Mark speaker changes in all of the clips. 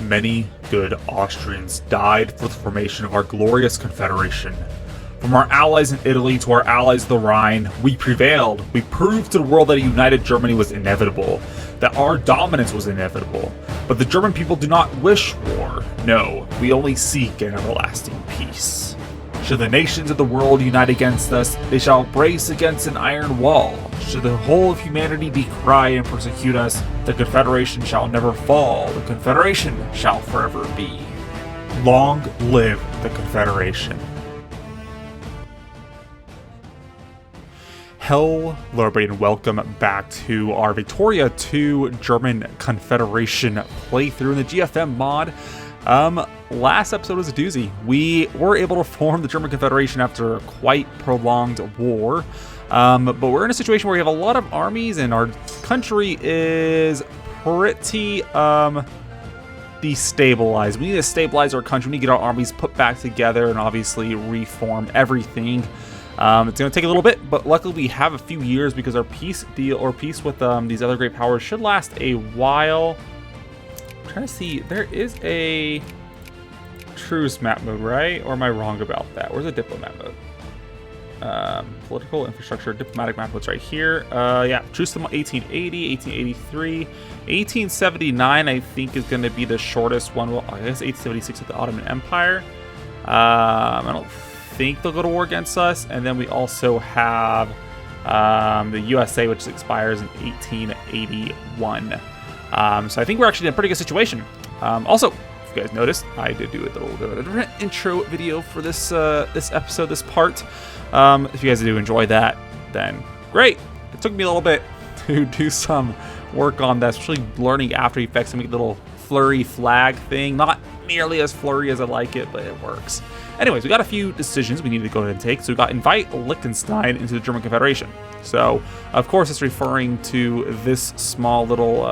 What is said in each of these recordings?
Speaker 1: many good Austrians died for the formation of our glorious Confederation. From our allies in Italy to our allies of the Rhine, we prevailed. We proved to the world that a united Germany was inevitable, that our dominance was inevitable. But the German people do not wish war. No, we only seek an everlasting peace. Should the nations of the world unite against us, they shall brace against an iron wall. Should the whole of humanity decry and persecute us, the Confederation shall never fall. The Confederation shall forever be. Long live the Confederation. Hello everybody and welcome back to our Victoria 2 German Confederation playthrough in the GFM mod. Last episode was a doozy. We were able to form the German Confederation after a quite prolonged war. But we're in a situation where we have a lot of armies and our country is pretty destabilized. We need to stabilize our country. We need to get our armies put back together and obviously reform everything. It's going to take a little bit, but luckily we have a few years because our peace deal or peace with these other great powers should last a while. I'm trying to see, there is a truce map mode, right? Or am I wrong about that? Where's the diplomat mode? Political infrastructure, diplomatic map mode's right here. Yeah, truce to 1880, 1883, 1879. I think is going to be the shortest one. Well, I guess 1876 with the Ottoman Empire. I don't think they'll go to war against us, and then we also have the USA, which expires in 1881. So I think we're actually in a pretty good situation. Also, if you guys noticed, I did do a little bit of a different intro video for this this episode, this part. If you guys do enjoy that, then great. It took me a little bit to do some work on that, especially learning After Effects and make a little flurry flag thing. Not nearly as flurry as I like it, but it works. Anyways, we got a few decisions we need to go ahead and take. So we got invite Liechtenstein into the German Confederation. So, of course, it's referring to this small little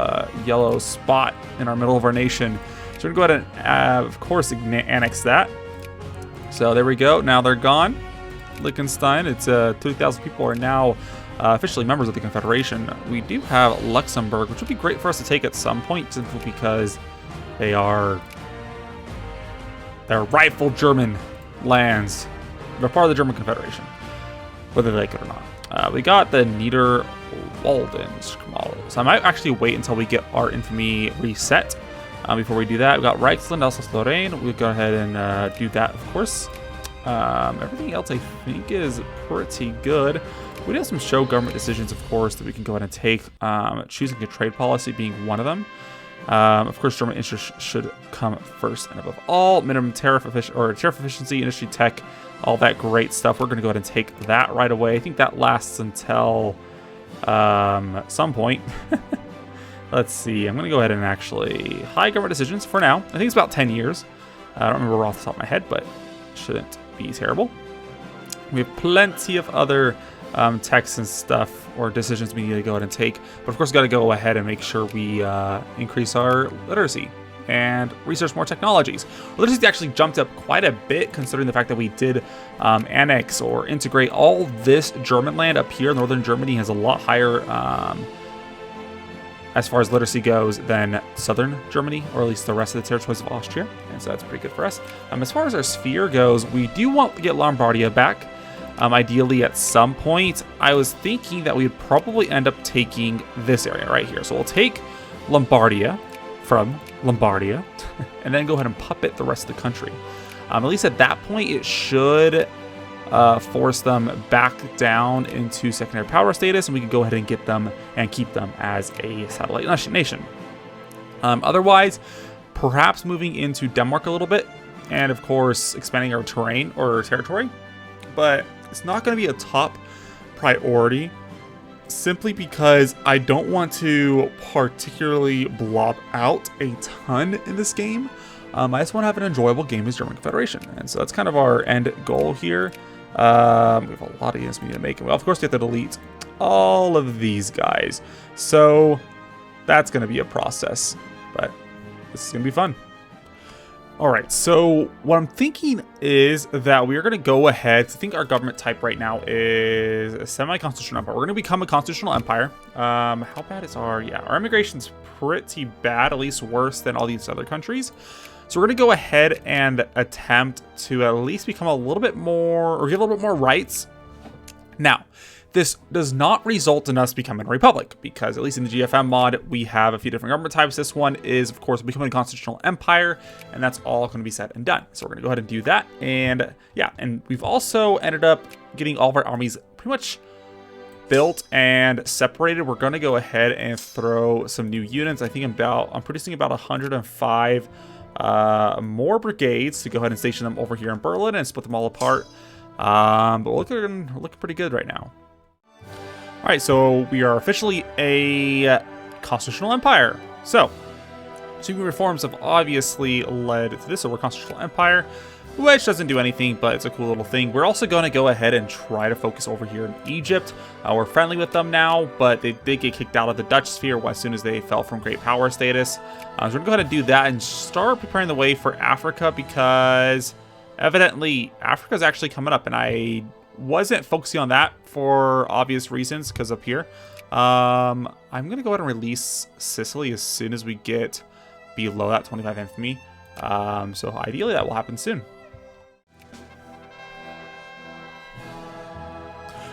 Speaker 1: yellow spot in our middle of our nation. So we're going to go ahead and, of course, annex that. So there we go. Now they're gone. Liechtenstein, it's 2,000 people are now officially members of the Confederation. We do have Luxembourg, which would be great for us to take at some point, simply because they're rightful German lands. They're part of the German Confederation, whether they like it or not. We got the Niederwalden. So I might actually wait until we get our infamy reset before we do that. We got Reichsland, Alsace-Lorraine. We'll go ahead and do that, of course. Everything else I think is pretty good. We do have some show government decisions, of course, that we can go ahead and take. Choosing a trade policy being one of them. Of course, German interests should come first and above all. Minimum tariff efficiency, industry tech, all that great stuff. We're going to go ahead and take that right away. I think that lasts until some point. Let's see. I'm going to go ahead and actually high government decisions for now. I think it's about 10 years. I don't remember off the top of my head, but it shouldn't be terrible. We have plenty of other texts and stuff or decisions we need to go ahead and take, but of course got to go ahead and make sure we increase our literacy and research more technologies. Literacy actually jumped up quite a bit considering the fact that we did annex or integrate all this German land up here. Northern Germany has a lot higher as far as literacy goes than southern Germany, or at least the rest of the territories of Austria, and so that's pretty good for us. As far as our sphere goes, we do want to get Lombardia back. Ideally at some point. I was thinking that we would probably end up taking this area right here. So we'll take Lombardia from Lombardia and then go ahead and puppet the rest of the country. At least at that point, it should force them back down into secondary power status, and we can go ahead and get them and keep them as a satellite nation. Otherwise, perhaps moving into Denmark a little bit, and of course expanding our terrain or territory. But it's not going to be a top priority simply because I don't want to particularly blob out a ton in this game. I just want to have an enjoyable game as German Confederation. And so that's kind of our end goal here. We have a lot of units we need to make. Well, of course, we have to delete all of these guys. So that's going to be a process. But this is going to be fun. All right, so what I'm thinking is that we are going to go ahead. I think our government type right now is a semi-constitutional empire. We're going to become a constitutional empire. How bad is our... Yeah, our immigration's pretty bad, at least worse than all these other countries. So we're going to go ahead and attempt to at least become a little bit more, or get a little bit more rights. Now, this does not result in us becoming a republic, because at least in the GFM mod, we have a few different government types. This one is, of course, becoming a constitutional empire, and that's all going to be said and done. So we're going to go ahead and do that. And yeah, and we've also ended up getting all of our armies pretty much built and separated. We're going to go ahead and throw some new units. I'm producing about 105 more brigades to go ahead and station them over here in Berlin and split them all apart. But we're looking pretty good right now. All right, so we are officially a constitutional empire. So, sweeping reforms have obviously led to this. So we're a constitutional empire, which doesn't do anything, but it's a cool little thing. We're also going to go ahead and try to focus over here in Egypt. We're friendly with them now, but they did get kicked out of the Dutch sphere as soon as they fell from great power status. So we're going to go ahead and do that and start preparing the way for Africa, because evidently Africa is actually coming up, and I wasn't focusing on that for obvious reasons, because up here. I'm going to go ahead and release Sicily as soon as we get below that 25 infamy. So ideally that will happen soon.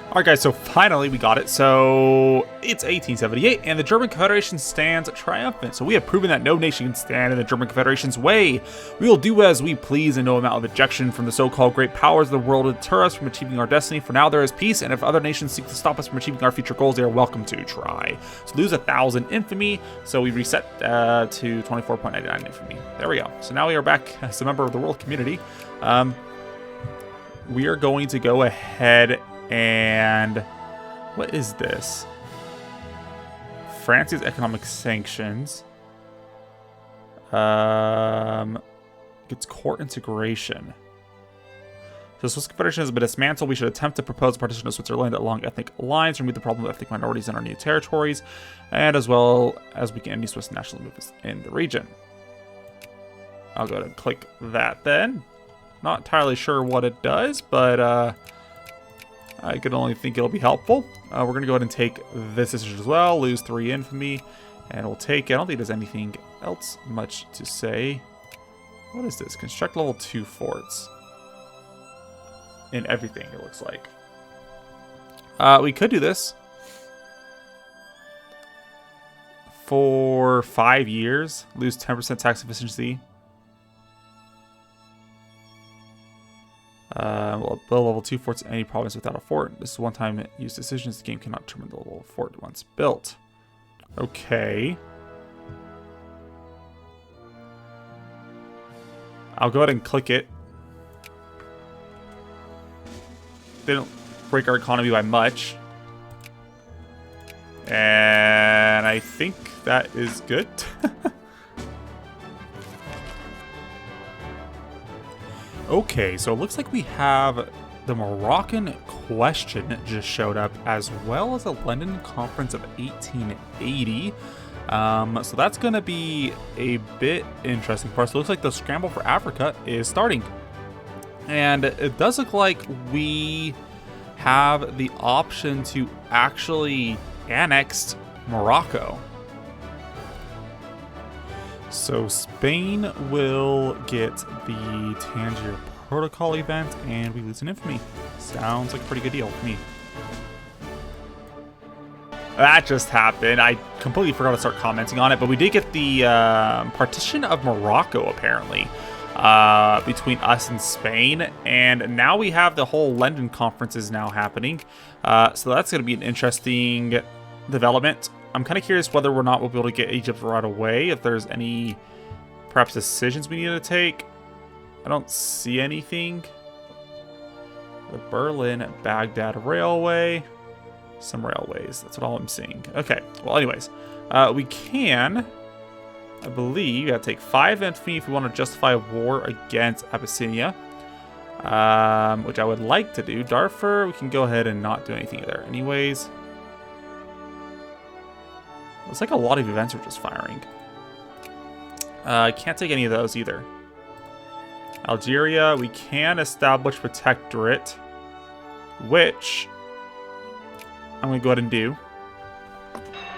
Speaker 1: Alright guys, so finally we got it. So it's 1878 and the German Confederation stands triumphant. So we have proven that no nation can stand in the German Confederation's way. We will do as we please, and no amount of ejection from the so-called great powers of the world will deter us from achieving our destiny. For now there is peace, and if other nations seek to stop us from achieving our future goals, they are welcome to try. So lose 1,000 infamy. So we reset to 24.99 infamy. There we go. So now we are back as a member of the world community. We are going to go ahead and what is this? France's economic sanctions. It's court integration. So Swiss Confederation has been dismantled. We should attempt to propose a partition of Switzerland along ethnic lines, remove the problem of ethnic minorities in our new territories, and as well as we can end new Swiss national movements in the region. I'll go ahead and click that then. Not entirely sure what it does, but I can only think it'll be helpful. We're going to go ahead and take this decision as well. Lose 3 infamy. And we'll take... I don't think there's anything else much to say. What is this? Construct level 2 forts. In everything, it looks like. We could do this. For 5 years. Lose 10% tax efficiency. Well, build level 2 forts in any province without a fort. This is one-time use decisions. The game cannot determine the level of fort once built. Okay. I'll go ahead and click it. They don't break our economy by much. And I think that is good. Okay, so it looks like we have the Moroccan question just showed up, as well as the London Conference of 1880. So that's going to be a bit interesting for us. It looks like the Scramble for Africa is starting. And it does look like we have the option to actually annex Morocco. So Spain will get the Tangier Protocol event, and we lose an infamy. Sounds like a pretty good deal to me. That just happened. I completely forgot to start commenting on it, but we did get the partition of Morocco, apparently, between us and Spain. And now we have the whole London Conference is now happening. So that's going to be an interesting development. I'm kind of curious whether or not we'll be able to get Egypt right away, if there's any perhaps decisions we need to take. I don't see anything. The Berlin-Baghdad Railway. Some railways. That's what all I'm seeing. Okay. Well, anyways. We can, I believe, take 5 infantry if we want to justify a war against Abyssinia. Which I would like to do. Darfur, we can go ahead and not do anything there. Anyways. Looks like a lot of events are just firing. I can't take any of those either. Algeria, we can establish protectorate, which I'm going to go ahead and do.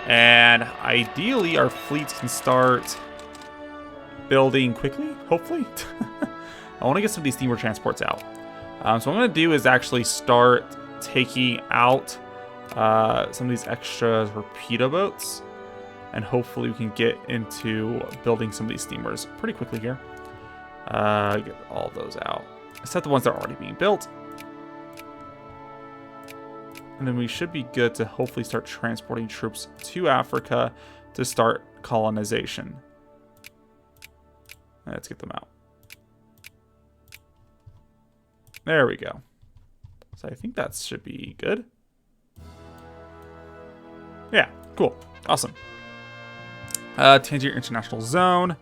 Speaker 1: And ideally, our fleets can start building quickly, hopefully. I want to get some of these steamer transports out. So what I'm going to do is actually start taking out some of these extra torpedo boats. And hopefully we can get into building some of these steamers pretty quickly here. Get all those out. Except the ones that are already being built. And then we should be good to hopefully start transporting troops to Africa to start colonization. Let's get them out. There we go. So I think that should be good. Yeah, cool. Awesome. Tangier International Zone.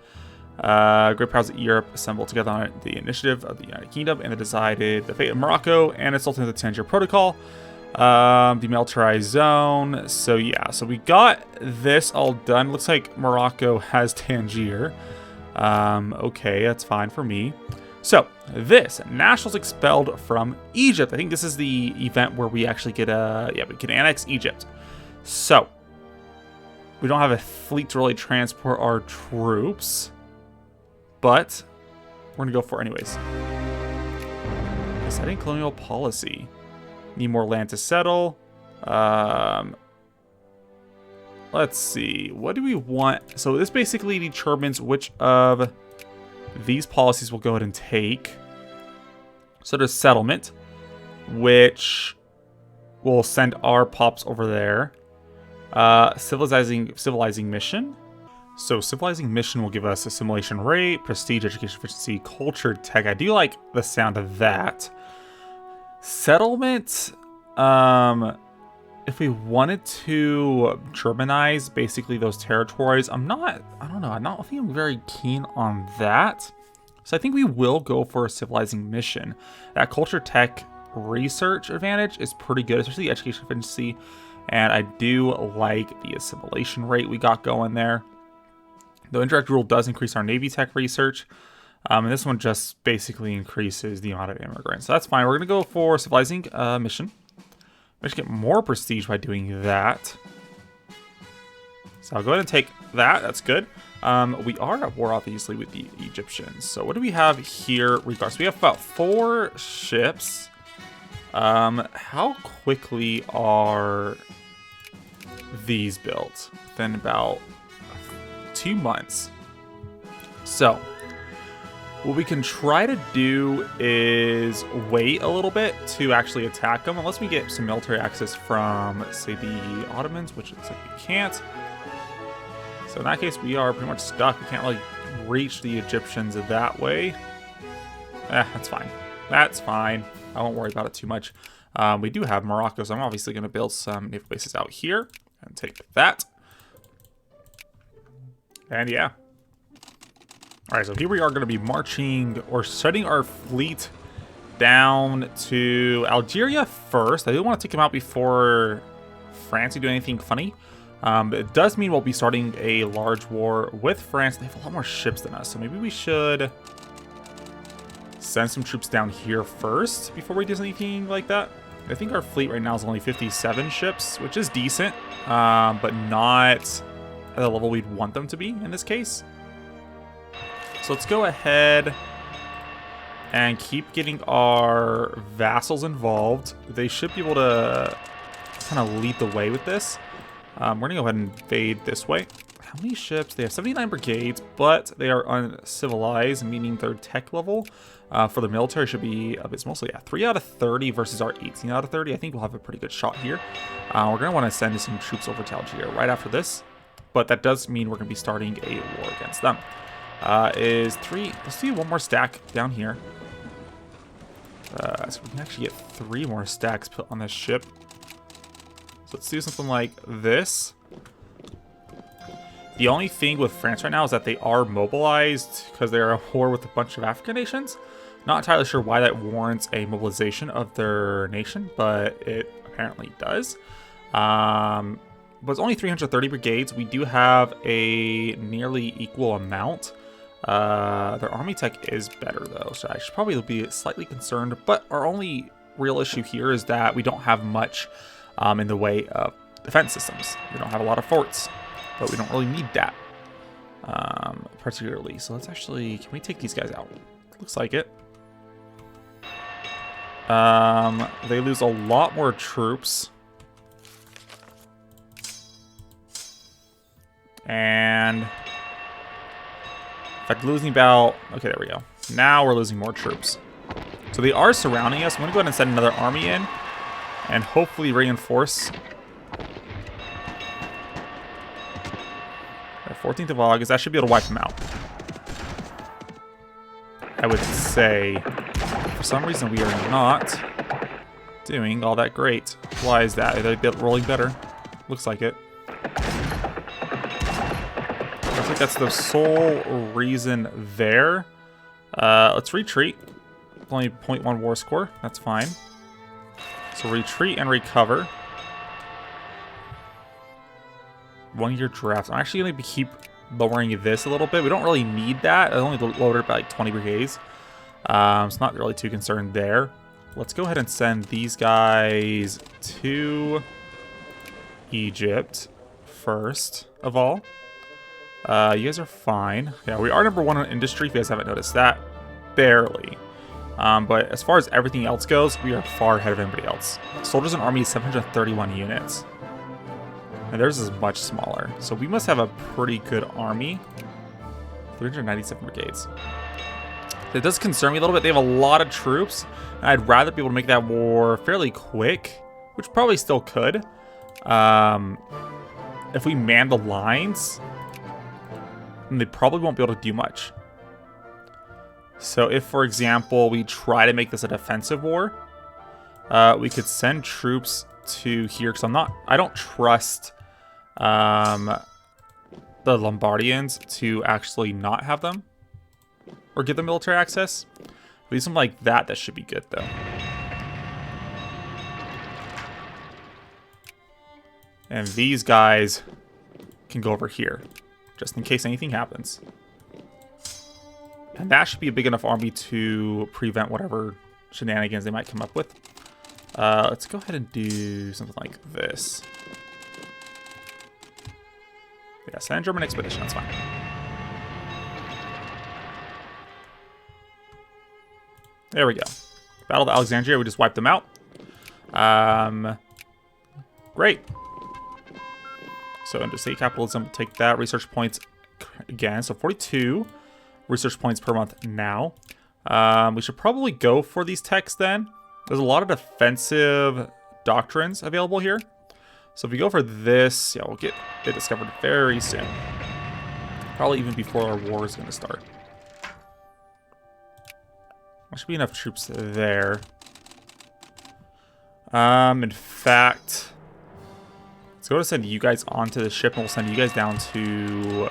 Speaker 1: Great powers of Europe assembled together on the initiative of the United Kingdom and they decided the fate of Morocco and its Sultan of the Tangier Protocol. Demilitarized zone. So yeah, so we got this all done. Looks like Morocco has Tangier. Okay, that's fine for me. So this, nationals expelled from Egypt. I think this is the event where we actually get we can annex Egypt. So we don't have a fleet to really transport our troops, but we're gonna go for it anyways. Deciding colonial policy. Need more land to settle. Let's see. What do we want? So this basically determines which of these policies we'll go ahead and take. So there's settlement, which will send our pops over there. Civilizing mission. So civilizing mission will give us assimilation rate, prestige, education efficiency, culture, tech. I do like the sound of that. Settlement, if we wanted to Germanize basically those territories, I don't think I'm very keen on that. So I think we will go for a civilizing mission. That culture tech research advantage is pretty good, especially education efficiency. And I do like the assimilation rate we got going there. The indirect rule does increase our Navy tech research. And this one just basically increases the amount of immigrants. So that's fine. We're going to go for civilizing mission. We should get more prestige by doing that. So I'll go ahead and take that. That's good. We are at war, obviously, with the Egyptians. So what do we have here? So we have about 4 ships. How quickly are these built? Within about 2 months. So what we can try to do is wait a little bit to actually attack them, unless we get some military access from, say, the Ottomans, which looks like we can't. So in that case, we are pretty much stuck. We can't really reach the Egyptians that way. That's fine. That's fine. I won't worry about it too much. We do have Morocco, so I'm obviously going to build some naval bases out here and take that. And yeah. Alright, so here we are going to be marching or setting our fleet down to Algeria first. I do want to take them out before France can do anything funny. But it does mean we'll be starting a large war with France. They have a lot more ships than us, so maybe we should send some troops down here first before we do anything like that. I think our fleet right now is only 57 ships, which is decent, but not at the level we'd want them to be in this case. So let's go ahead and keep getting our vassals involved. They should be able to kind of lead the way with this. We're going to go ahead and invade this way. How many ships? They have 79 brigades, but they are uncivilized, meaning their tech level for the military should be abysmal. So yeah, 3 out of 30 versus our 18 out of 30. I think we'll have a pretty good shot here. We're going to want to send some troops over to Algeria right after this, but that does mean we're going to be starting a war against them. Let's do one more stack down here. So we can actually get 3 more stacks put on this ship. So let's do something like this. The only thing with France right now is that they are mobilized because they are at war with a bunch of African nations. Not entirely sure why that warrants a mobilization of their nation, but it apparently does. But it's only 330 brigades. We do have a nearly equal amount Their army tech is better though, so I should probably be slightly concerned. But our only real issue here is that we don't have much in the way of defense systems. We don't have a lot of forts, but we don't really need that particularly. So let's actually, can we take these guys out? Looks like it. They lose a lot more troops. And in fact, losing about, okay, there we go. Now we're losing more troops. So they are surrounding us. I'm gonna go ahead and send another army in and hopefully reinforce. 14th of August, that should be able to wipe them out. I would say, for some reason, we are not doing all that great. Why is that? Are they rolling better? Looks like it. Looks like that's the sole reason there. Let's retreat. Only 0.1 war score. That's fine. So retreat and recover. 1 year drafts. I'm actually going to keep lowering this a little bit. We don't really need that. I only lowered it by like 20 brigades. It's not really too concerned there. Let's go ahead and send these guys to Egypt first of all. You guys are fine. Yeah, we are #1 in industry, if you guys haven't noticed that. Barely. But as far as everything else goes, we are far ahead of anybody else. Soldiers and army is 731 units. And theirs is much smaller. So we must have a pretty good army. 397 brigades. It does concern me a little bit. They have a lot of troops. And I'd rather be able to make that war fairly quick, which probably still could. If we man the lines, then they probably won't be able to do much. So if, for example, we try to make this a defensive war, we could send troops to here, because I don't trust the Lombardians to actually not have them or give them military access. Do something like that. That should be good though. And these guys can go over here just in case anything happens. And that should be a big enough army to prevent whatever shenanigans they might come up with. Let's go ahead and do something like this. Yeah, send German expedition, that's fine. There we go. Battle of Alexandria, we just wiped them out. Great. So into state capitalism, take that. Research points again, so 42 research points per month now. We should probably go for these techs then. There's a lot of defensive doctrines available here. So if we go for this, yeah, we'll get it discovered very soon. Probably even before our war is going to start. There should be enough troops there. In fact, let's go to send you guys onto the ship, and we'll send you guys down to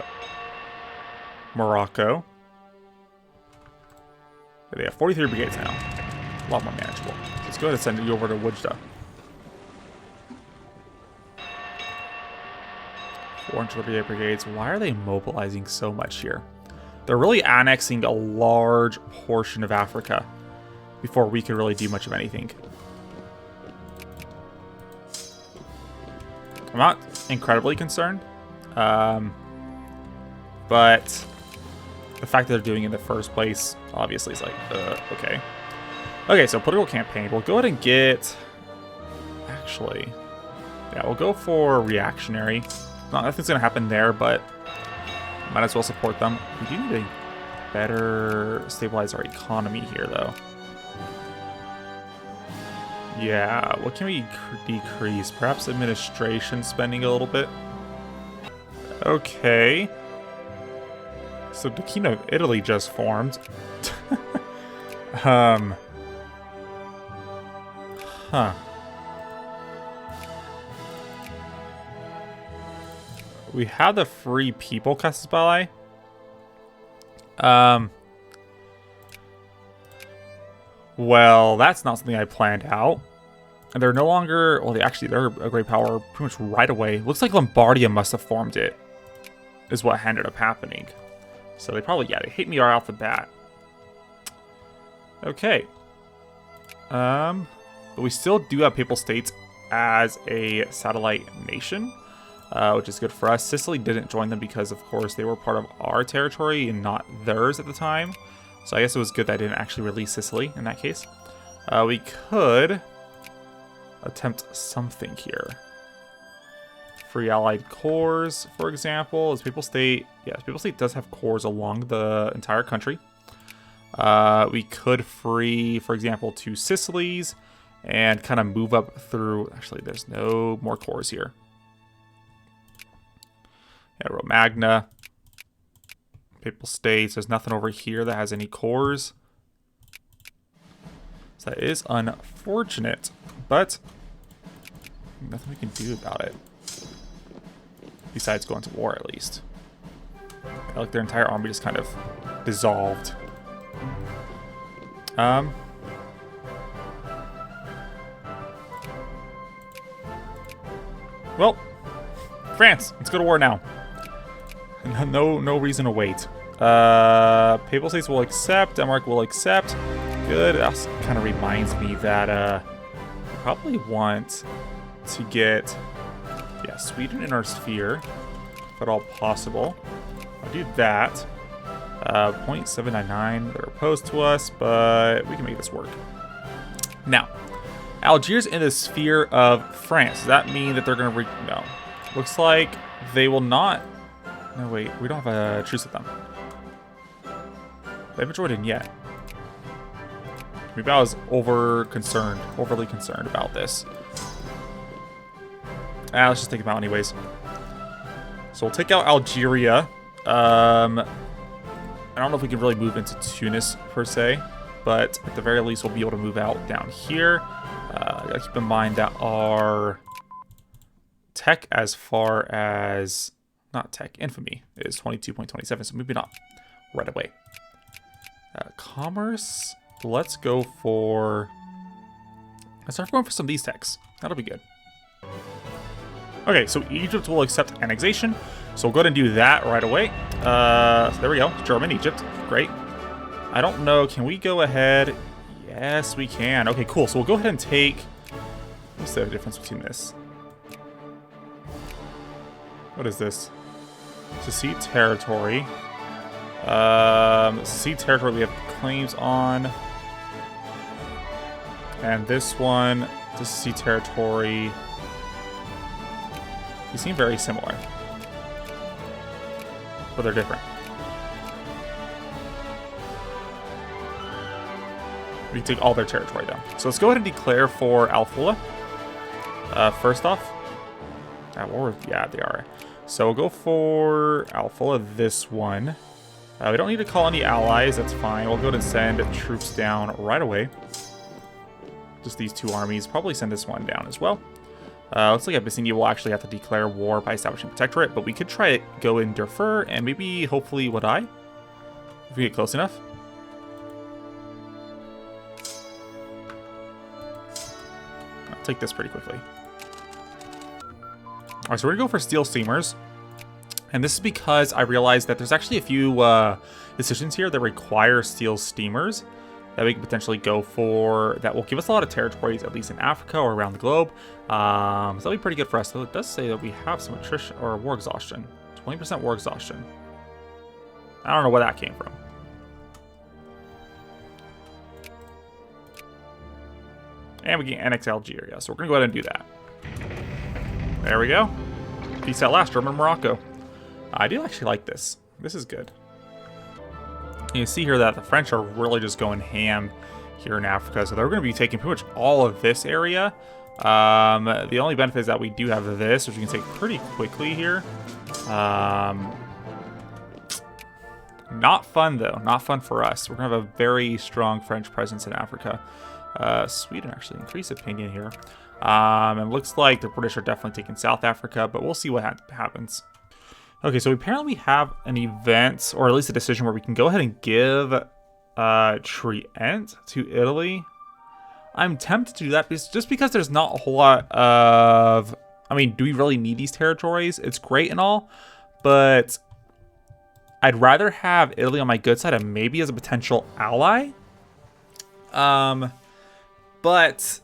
Speaker 1: Morocco. They have 43 brigades now. A lot more manageable. Let's go ahead and send you over to Wujda. 438 brigades. Why are they mobilizing so much here? They're really annexing a large portion of Africa before we can really do much of anything. I'm not incredibly concerned, but the fact that they're doing it in the first place obviously is like, okay. Okay, so political campaign. We'll go ahead and get... Actually, yeah, we'll go for reactionary. Nothing's going to happen there, but might as well support them. We do need to better stabilize our economy here, though. Yeah, what can we decrease? Perhaps administration spending a little bit. Okay. So the Kingdom of Italy just formed. Huh. We have the Free People Custom Ally. Well, that's not something I planned out. And they're no longer... Well, they're a great power pretty much right away. Looks like Lombardia must have formed it, is what ended up happening. So they probably, yeah, they hate me right off the bat. Okay. But we still do have Papal States as a satellite nation, which is good for us. Sicily didn't join them because, of course, they were part of our territory and not theirs at the time. So I guess it was good that I didn't actually release Sicily in that case. We could attempt something here. Free allied cores, for example. Is Papal State... Yes, Papal State does have cores along the entire country. We could free, for example, 2 Sicilies and kind of move up through... Actually, there's no more cores here. Yeah, Romagna. Papal States. There's nothing over here that has any cores. So that is unfortunate, but nothing we can do about it. Besides going to war, at least. Like their entire army just kind of dissolved. Well, France, let's go to war now. No reason to wait. Papal States will accept. Denmark will accept. Good. That kind of reminds me that I probably want to get Sweden in our sphere, if at all possible. I'll do that. 0.799. They're opposed to us, but we can make this work. Now, Algiers in the sphere of France. Does that mean that they're going to... No. Looks like they will not... No, wait. We don't have a truce with them. They haven't joined in yet. Maybe I was overly concerned about this. Let's just take them out anyways. So we'll take out Algeria. I don't know if we can really move into Tunis per se, but at the very least we'll be able to move out down here. Gotta keep in mind that our tech as far as... Not tech, infamy is 22.27, so maybe not right away. Commerce, let's go for... Let's start going for some of these techs. That'll be good. Okay, so Egypt will accept annexation. So we'll go ahead and do that right away. So there we go. German, Egypt. Great. I don't know. Can we go ahead? Yes, we can. Okay, cool. So we'll go ahead and take... What's the difference between this? What is this? Secede territory. Secede territory we have claims on. And this one, to secede territory... They seem very similar, but they're different. We can take all their territory though. So let's go ahead and declare for Al-Fula. First off, at war, yeah, they are. So we'll go for Al-Fula, this one. We don't need to call any allies, that's fine. We'll go ahead and send troops down right away. Just these 2 armies. Probably send this one down as well. Looks like Abyssinia will actually have to declare war by establishing protectorate, but we could try it, go and defer, and maybe, hopefully, Wadai? If we get close enough. I'll take this pretty quickly. Alright, so we're going to go for steel steamers. And this is because I realized that there's actually a few decisions here that require steel steamers that we can potentially go for, that will give us a lot of territories, at least in Africa or around the globe. So that'll be pretty good for us. So it does say that we have some attrition or war exhaustion. 20% war exhaustion. I don't know where that came from. And we can annex Algeria, so we're going to go ahead and do that. There we go. Peace at last, German and Morocco. I do actually like this. This is good. You can see here that the French are really just going ham here in Africa, so they're going to be taking pretty much all of this area. The only benefit is that we do have this, which we can take pretty quickly here. Not fun, though. Not fun for us. We're going to have a very strong French presence in Africa. Sweden actually increased opinion here. And looks like the British are definitely taking South Africa, but we'll see what happens. Okay, so apparently we have an event, or at least a decision where we can go ahead and give Trient to Italy. I'm tempted to do that just because there's not a whole lot of... I mean, do we really need these territories? It's great and all, but I'd rather have Italy on my good side and maybe as a potential ally. But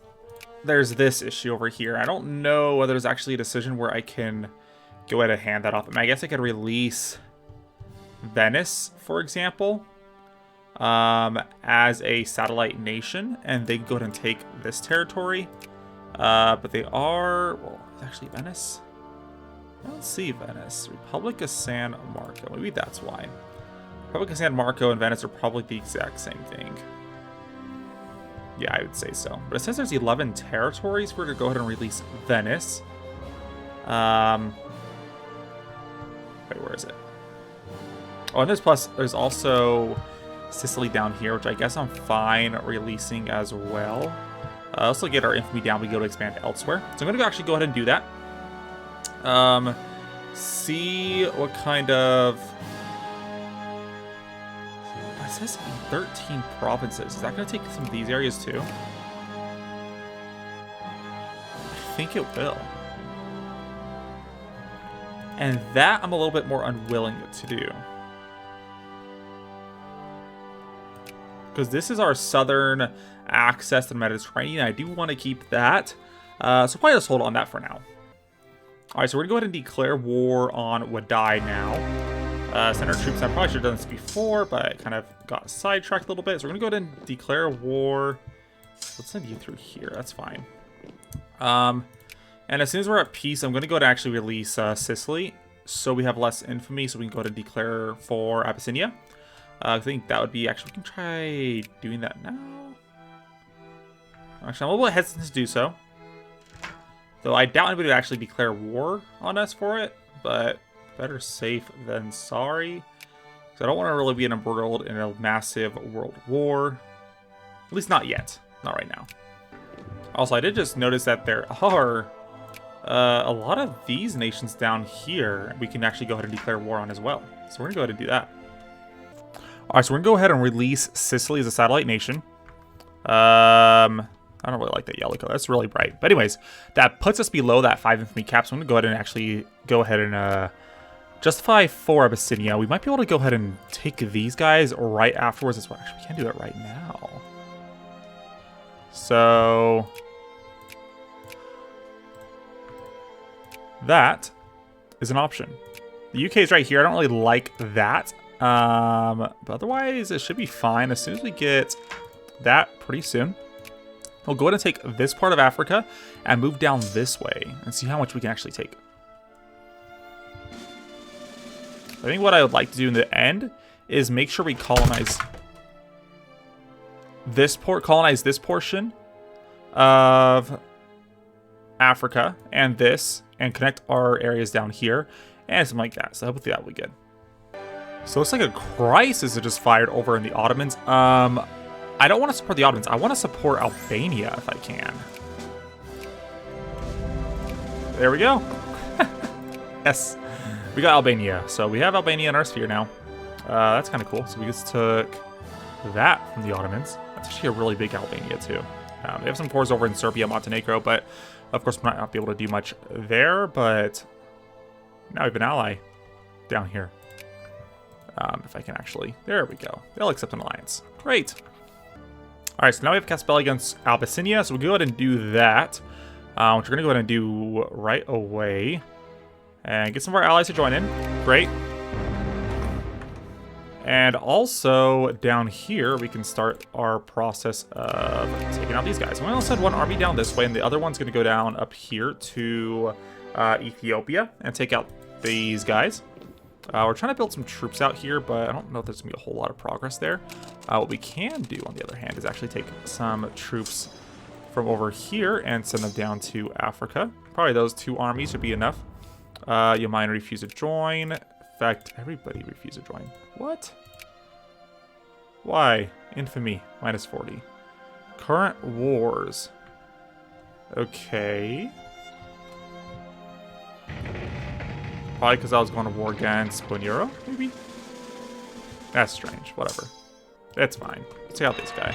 Speaker 1: there's this issue over here. I don't know whether there's actually a decision where I can go ahead and hand that off. I mean, I guess I could release Venice, for example, as a satellite nation, and they can go ahead and take this territory. But they are, well, actually Venice. I don't see Venice. Republic of San Marco. Maybe that's why. Republic of San Marco and Venice are probably the exact same thing. Yeah, I would say so. But it says there's 11 territories. We're going to go ahead and release Venice. Wait, where is it? Oh, and there's also Sicily down here, which I guess I'm fine releasing as well. Also get our infamy down, we go to expand elsewhere. So I'm going to actually go ahead and do that. See what kind of... It says 13 provinces. Is that going to take some of these areas too? I think it will. And that I'm a little bit more unwilling to do. Because this is our southern access to the Mediterranean. I do want to keep that. So probably just hold on that for now. Alright, so we're going to go ahead and declare war on Wadai now. Send our troops. I probably should have done this before, but I kind of got sidetracked a little bit. So we're going to go ahead and declare war. Let's send you through here. That's fine. And as soon as we're at peace, I'm going to go ahead and actually release Sicily. So we have less infamy, so we can go ahead and declare for Abyssinia. I think that would be... Actually, we can try doing that now. Actually, I'm a little hesitant to do so. Though I doubt anybody would actually declare war on us for it. But better safe than sorry. Because I don't want to really be embroiled in a massive world war. At least not yet. Not right now. Also, I did just notice that there are a lot of these nations down here we can actually go ahead and declare war on as well. So we're going to go ahead and do that. Alright, so we're going to go ahead and release Sicily as a satellite nation. I don't really like that yellow color. That's really bright. But anyways, that puts us below that 5 infamy cap. So I'm going to go ahead and actually go ahead and justify for Abyssinia. We might be able to go ahead and take these guys right afterwards as well. Actually, we can't do that right now. So that is an option. The UK is right here. I don't really like that. But otherwise, it should be fine as soon as we get that pretty soon. We'll go ahead and take this part of Africa and move down this way and see how much we can actually take. I think what I would like to do in the end is make sure we colonize this portion of Africa and this, and connect our areas down here and something like that. So hopefully that will be good. So it looks like a crisis is just fired over in the Ottomans. I don't want to support the Ottomans. I want to support Albania if I can. There we go. Yes. We got Albania. So we have Albania in our sphere now. That's kind of cool. So we just took that from the Ottomans. That's actually a really big Albania too. They have some cores over in Serbia, Montenegro, but of course we might not be able to do much there. But now we have an ally down here. If I can actually... There we go. They'll accept an alliance. Great. Alright, so now we have Caspel against Abyssinia, so we'll go ahead and do that. Which we're going to go ahead and do right away. And get some of our allies to join in. Great. And also, down here, we can start our process of taking out these guys. We also had one army down this way, and the other one's going to go down up here to Ethiopia and take out these guys. We're trying to build some troops out here, but I don't know if there's going to be a whole lot of progress there. What we can do, on the other hand, is actually take some troops from over here and send them down to Africa. Probably those two armies would be enough. Yamine refused to join. In fact, everybody refused to join. What? Why? Infamy. Minus 40. Current wars. Okay. Probably because I was going to war against Bonero, maybe? That's strange. Whatever. It's fine. Let's take out this guy.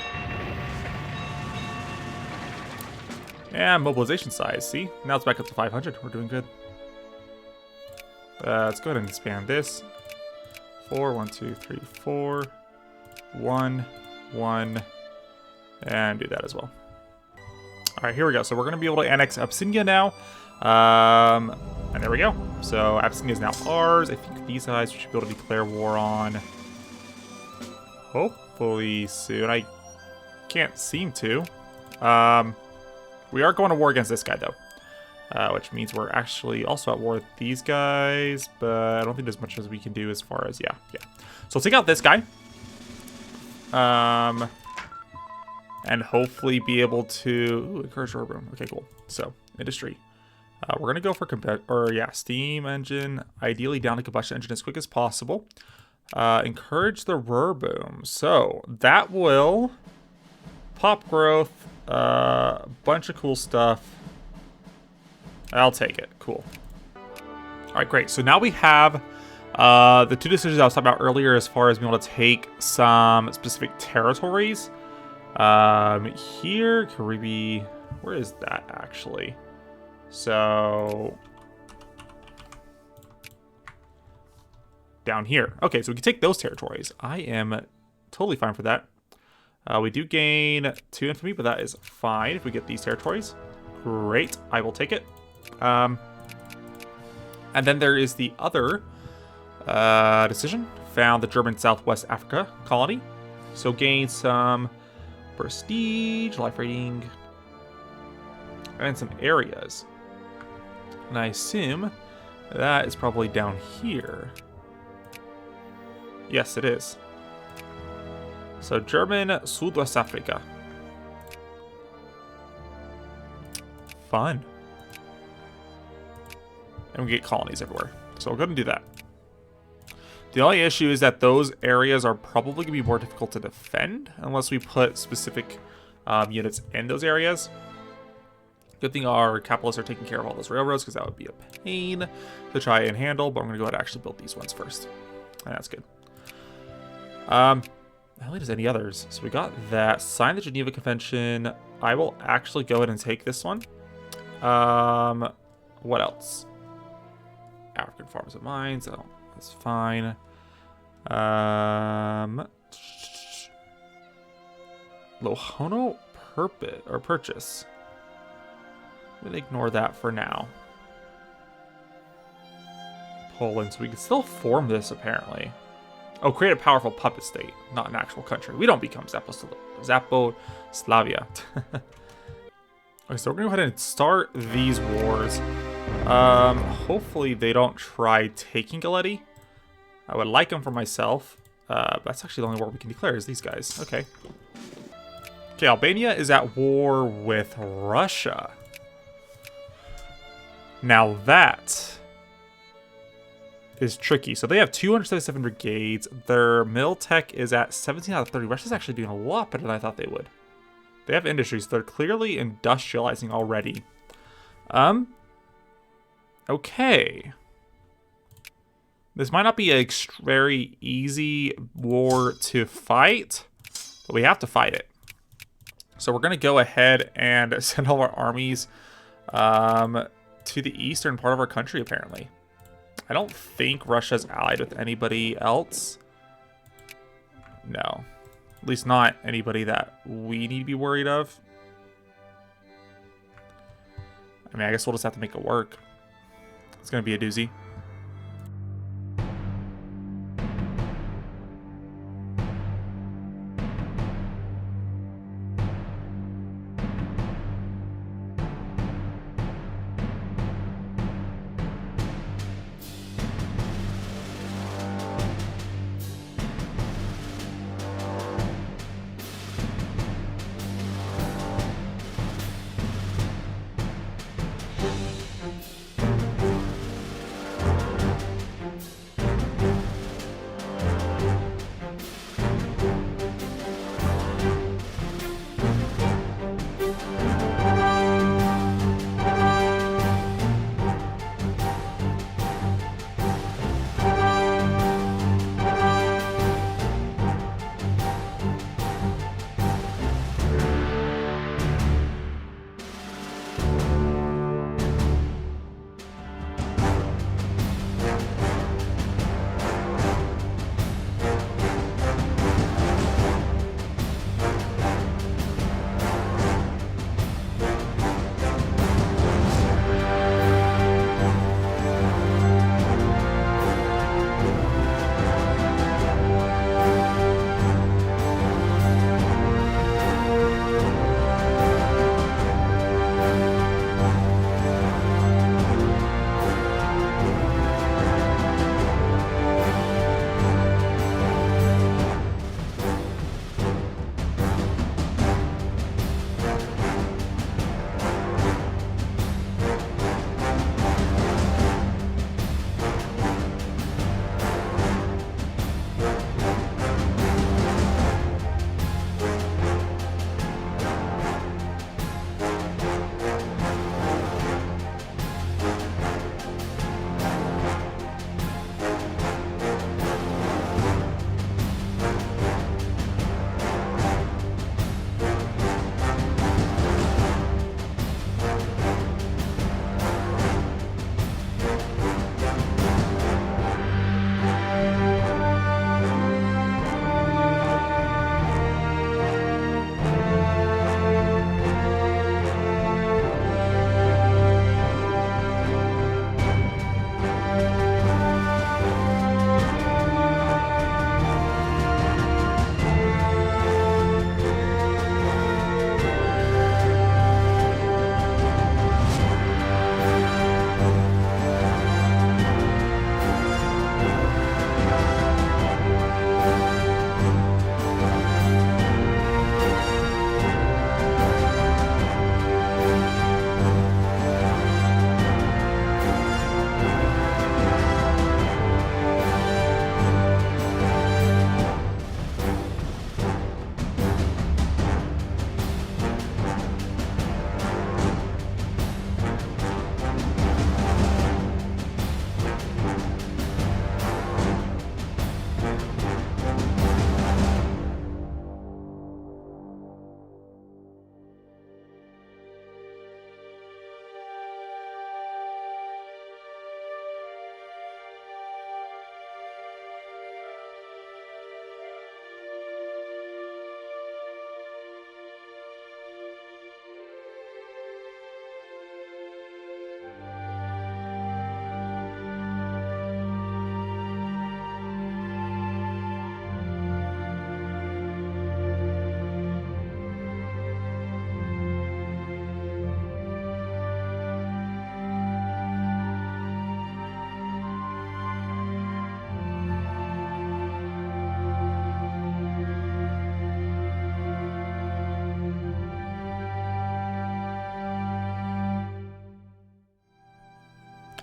Speaker 1: And mobilization size. See? Now it's back up to 500. We're doing good. Let's go ahead and expand this. 4. 1, 2, 3, 4. 1, 1. And do that as well. All right, here we go. So we're going to be able to annex Abyssinia now. And there we go. So Abyssinia is now ours. I think these guys we should be able to declare war on hopefully soon. I can't seem to. We are going to war against this guy, though. Which means we're actually also at war with these guys. But I don't think there's much as we can do as far as, yeah. So we'll take out this guy. And hopefully be able to encourage our room. Okay, cool. So industry. We're gonna go for steam engine, ideally down to combustion engine as quick as possible. Encourage the Ruhr boom. So that will pop growth, bunch of cool stuff. I'll take it. Cool. All right, great. So now we have the two decisions I was talking about earlier as far as being able to take some specific territories. Here, Caribbean, where is that actually? So, down here. Okay, so we can take those territories. I am totally fine for that. We do gain 2 infamy, but that is fine if we get these territories. Great, I will take it. And then there is the other decision. Found the German Southwest Africa colony. So gain some prestige, life rating, and some areas. And I assume that is probably down here. Yes, it is. So German Southwest Africa. Fun. And we get colonies everywhere. So we'll go ahead and do that. The only issue is that those areas are probably going to be more difficult to defend unless we put specific units in those areas. Good thing our capitalists are taking care of all those railroads because that would be a pain to try and handle. But I'm going to go ahead and actually build these ones first. And that's good. How many does any others? So we got that. Sign the Geneva Convention. I will actually go ahead and take this one. What else? African farms and mines. Oh, that's fine. Lohono purchase. We'll ignore that for now. Poland, so we can still form this apparently. Oh, create a powerful puppet state, not an actual country. We don't become Zaposlavia. Okay, so we're gonna go ahead and start these wars. Hopefully they don't try taking Galeti. I would like them for myself. That's actually the only war we can declare is these guys. Okay. Okay, Albania is at war with Russia. Now that is tricky. So they have 277 brigades. Their mil tech is at 17 out of 30. Russia's actually doing a lot better than I thought they would. They have industries. They're clearly industrializing already. Okay. This might not be a very easy war to fight, but we have to fight it. So we're going to go ahead and send all our armies to the eastern part of our country, apparently. I don't think Russia's allied with anybody else. No. At least not anybody that we need to be worried of. I mean, I guess we'll just have to make it work. It's going to be a doozy.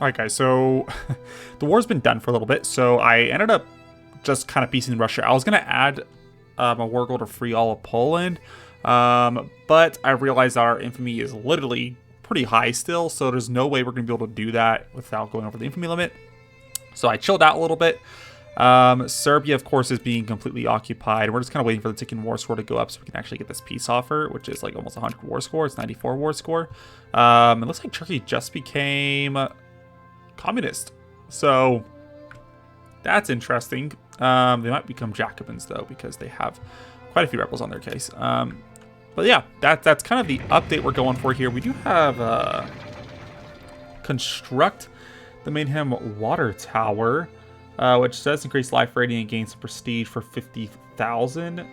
Speaker 1: Alright guys, so the war's been done for a little bit, so I ended up just kind of piecing Russia. I was going to add a war goal to free all of Poland, but I realized our infamy is literally pretty high still, so there's no way we're going to be able to do that without going over the infamy limit. So I chilled out a little bit. Serbia, of course, is being completely occupied. We're just kind of waiting for the ticking war score to go up so we can actually get this peace offer, which is like almost 100 war score. It's 94 war score. It looks like Turkey just became communist. So that's interesting. They might become Jacobins, though, because they have quite a few rebels on their case. But yeah, that's kind of the update we're going for here. We do have construct the Mayhem Water Tower, which does increase life rating and gain some prestige for 50,000.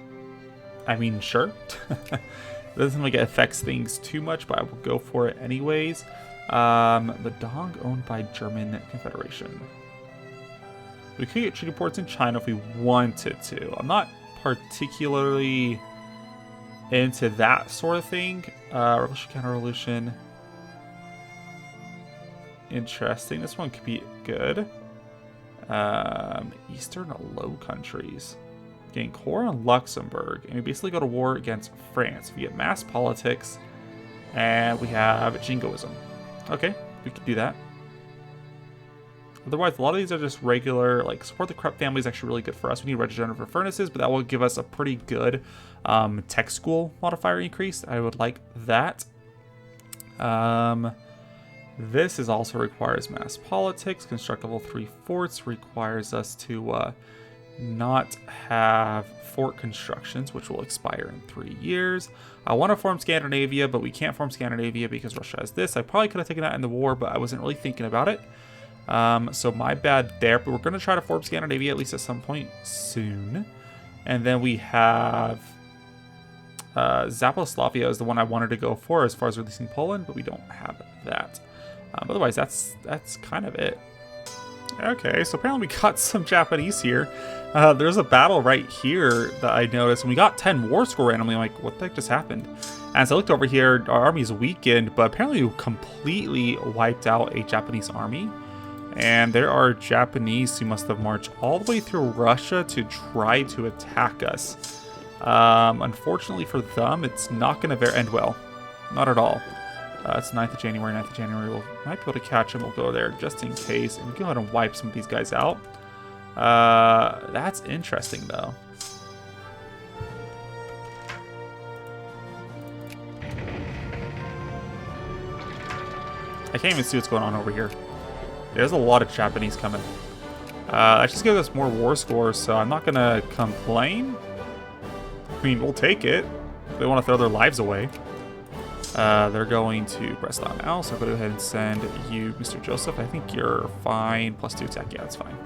Speaker 1: I mean, sure. It doesn't seem like it affects things too much, but I will go for it anyways. The Dong owned by German Confederation. We could get treaty ports in China if we wanted to. I'm not particularly into that sort of thing. Revolution, counter-revolution. Interesting. This one could be good. Eastern Low Countries. Getting core on Luxembourg. And we basically go to war against France. We get mass politics. And we have jingoism. Okay, we could do that. Otherwise, a lot of these are just regular, like, support the corrupt family is actually really good for us. We need regenerative furnaces, but that will give us a pretty good tech school modifier increase. I would like that. This is also requires mass politics. Construct level 3 forts requires us to not have fort constructions, which will expire in 3 years. I want to form Scandinavia, but we can't form Scandinavia because Russia has this. I probably could have taken that in the war, but I wasn't really thinking about it. So my bad there, but we're going to try to form Scandinavia at least at some point soon. And then we have Zaposlavia is the one I wanted to go for as far as releasing Poland, but we don't have that. Otherwise, that's kind of it. Okay, so apparently we got some Japanese here. There's a battle right here that I noticed, and we got 10 war score randomly. I'm like, what the heck just happened? As I looked over here, our army's weakened, but apparently we completely wiped out a Japanese army. And there are Japanese who must have marched all the way through Russia to try to attack us. Unfortunately for them, it's not going to end well. Not at all. It's 9th of January. 9th of January. We might be able to catch them. We'll go there just in case. And we can go ahead and wipe some of these guys out. That's interesting, though. I can't even see what's going on over here. There's a lot of Japanese coming. That just gives us more war scores, so I'm not going to complain. I mean, we'll take it. They want to throw their lives away. They're going to press that now, so I'm going to go ahead and send you, Mr. Joseph. I think you're fine. +2 attack. Yeah, that's fine.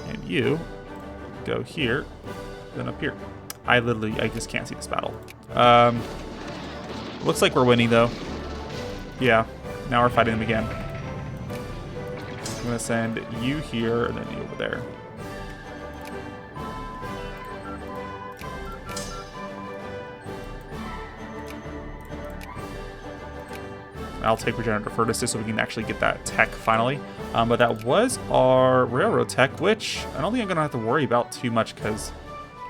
Speaker 1: And you go here, then up here. I just can't see this battle. Looks like we're winning, though. Yeah, now we're fighting them again. I'm going to send you here, and then you over there. I'll take regenerative furnaces so we can actually get that tech finally. But that was our railroad tech, which I don't think I'm going to have to worry about too much because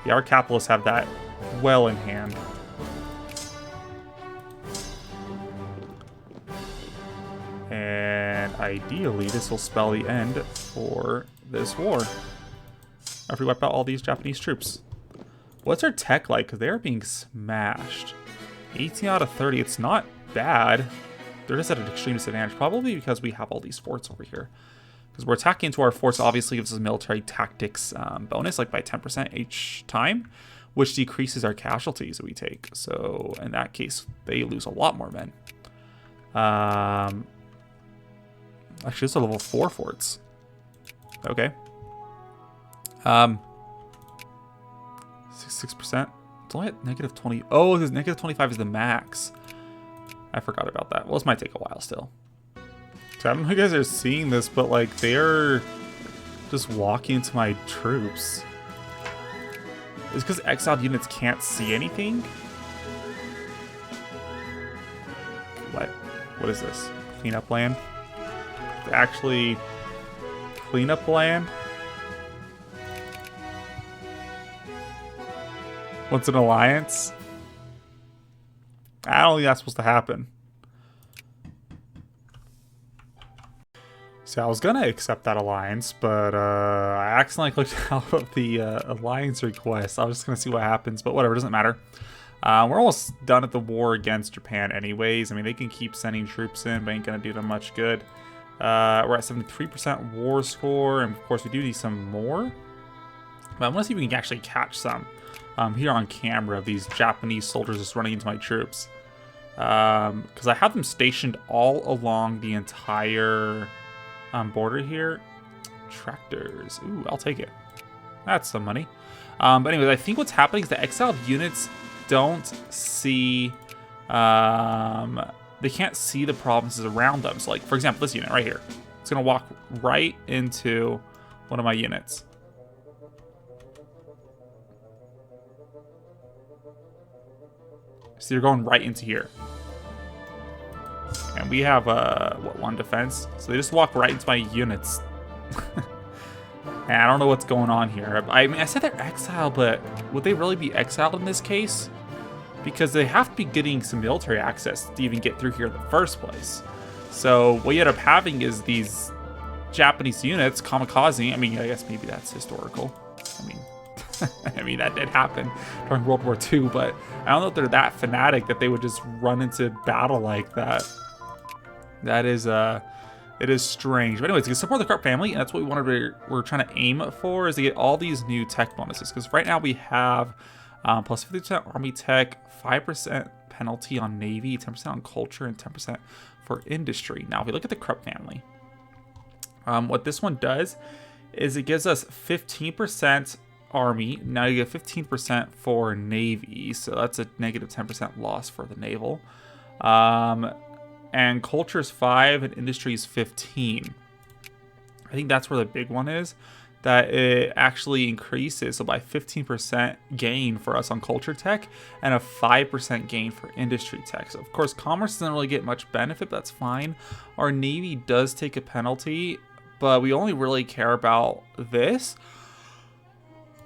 Speaker 1: our capitalists have that well in hand. And ideally, this will spell the end for this war. After we wipe out all these Japanese troops. What's our tech like? Because they are being smashed. 18 out of 30. It's not bad. They're just at an extreme disadvantage, probably because we have all these forts over here. Because we're attacking into our forts, obviously gives us a military tactics bonus, like by 10% each time, which decreases our casualties that we take. So in that case, they lose a lot more men. Actually, it's a level 4 forts. Okay. 6%. It's only at -20. Oh, because -25 is the max. I forgot about that. Well, this might take a while still. So I don't know if you guys are seeing this, but like they're just walking into my troops. It's because exiled units can't see anything. What is this? clean up land. To actually clean up land. What's an alliance? I don't think that's supposed to happen. See, I was gonna accept that alliance, but I accidentally clicked out of the alliance request. I was just gonna see what happens, but whatever, doesn't matter. We're almost done at the war against Japan anyways. I mean, they can keep sending troops in, but ain't gonna do them much good. We're at 73% war score, and of course we do need some more. But I want to see if we can actually catch some here on camera of these Japanese soldiers just running into my troops. Because I have them stationed all along the entire border here. Tractors. Ooh, I'll take it. That's some money. But anyways, I think what's happening is the exiled units don't see... they can't see the provinces around them. So, like, for example, this unit right here. It's going to walk right into one of my units. So you're going right into here. And we have, what, 1 defense? So they just walk right into my units. And I don't know what's going on here. I mean, I said they're exiled, but would they really be exiled in this case? Because they have to be getting some military access to even get through here in the first place. So what you end up having is these Japanese units, kamikaze. I mean, I guess maybe that's historical. I mean, I mean, that did happen during World War II, but I don't know if they're that fanatic that they would just run into battle like that. That is, it is strange. But anyways, to support the Krupp family, and that's what we're trying to aim for, is to get all these new tech bonuses. Because right now we have plus 50% army tech, 5% penalty on navy, 10% on culture, and 10% for industry. Now, if we look at the Krupp family, what this one does is it gives us 15% army. Now you get 15% for navy, so that's a negative 10% loss for the naval. And culture is 5 and industry is 15. I think that's where the big one is, that it actually increases, so by 15% gain for us on culture tech and a 5% gain for industry tech. So of course commerce doesn't really get much benefit, but that's fine. Our navy does take a penalty, but we only really care about this.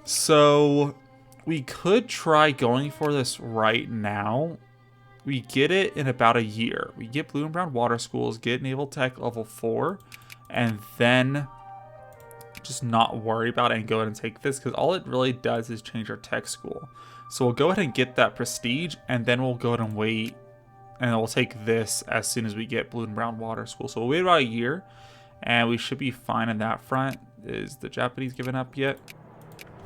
Speaker 1: So we could try going for this right now. We get it in about a year. We get blue and brown water schools, get naval tech level 4, and then just not worry about it and go ahead and take this, because all it really does is change our tech school. So we'll go ahead and get that prestige, and then we'll go ahead and wait, and we'll take this as soon as we get blue and brown water school. So we'll wait about a year, and we should be fine on that front. Is the Japanese giving up yet?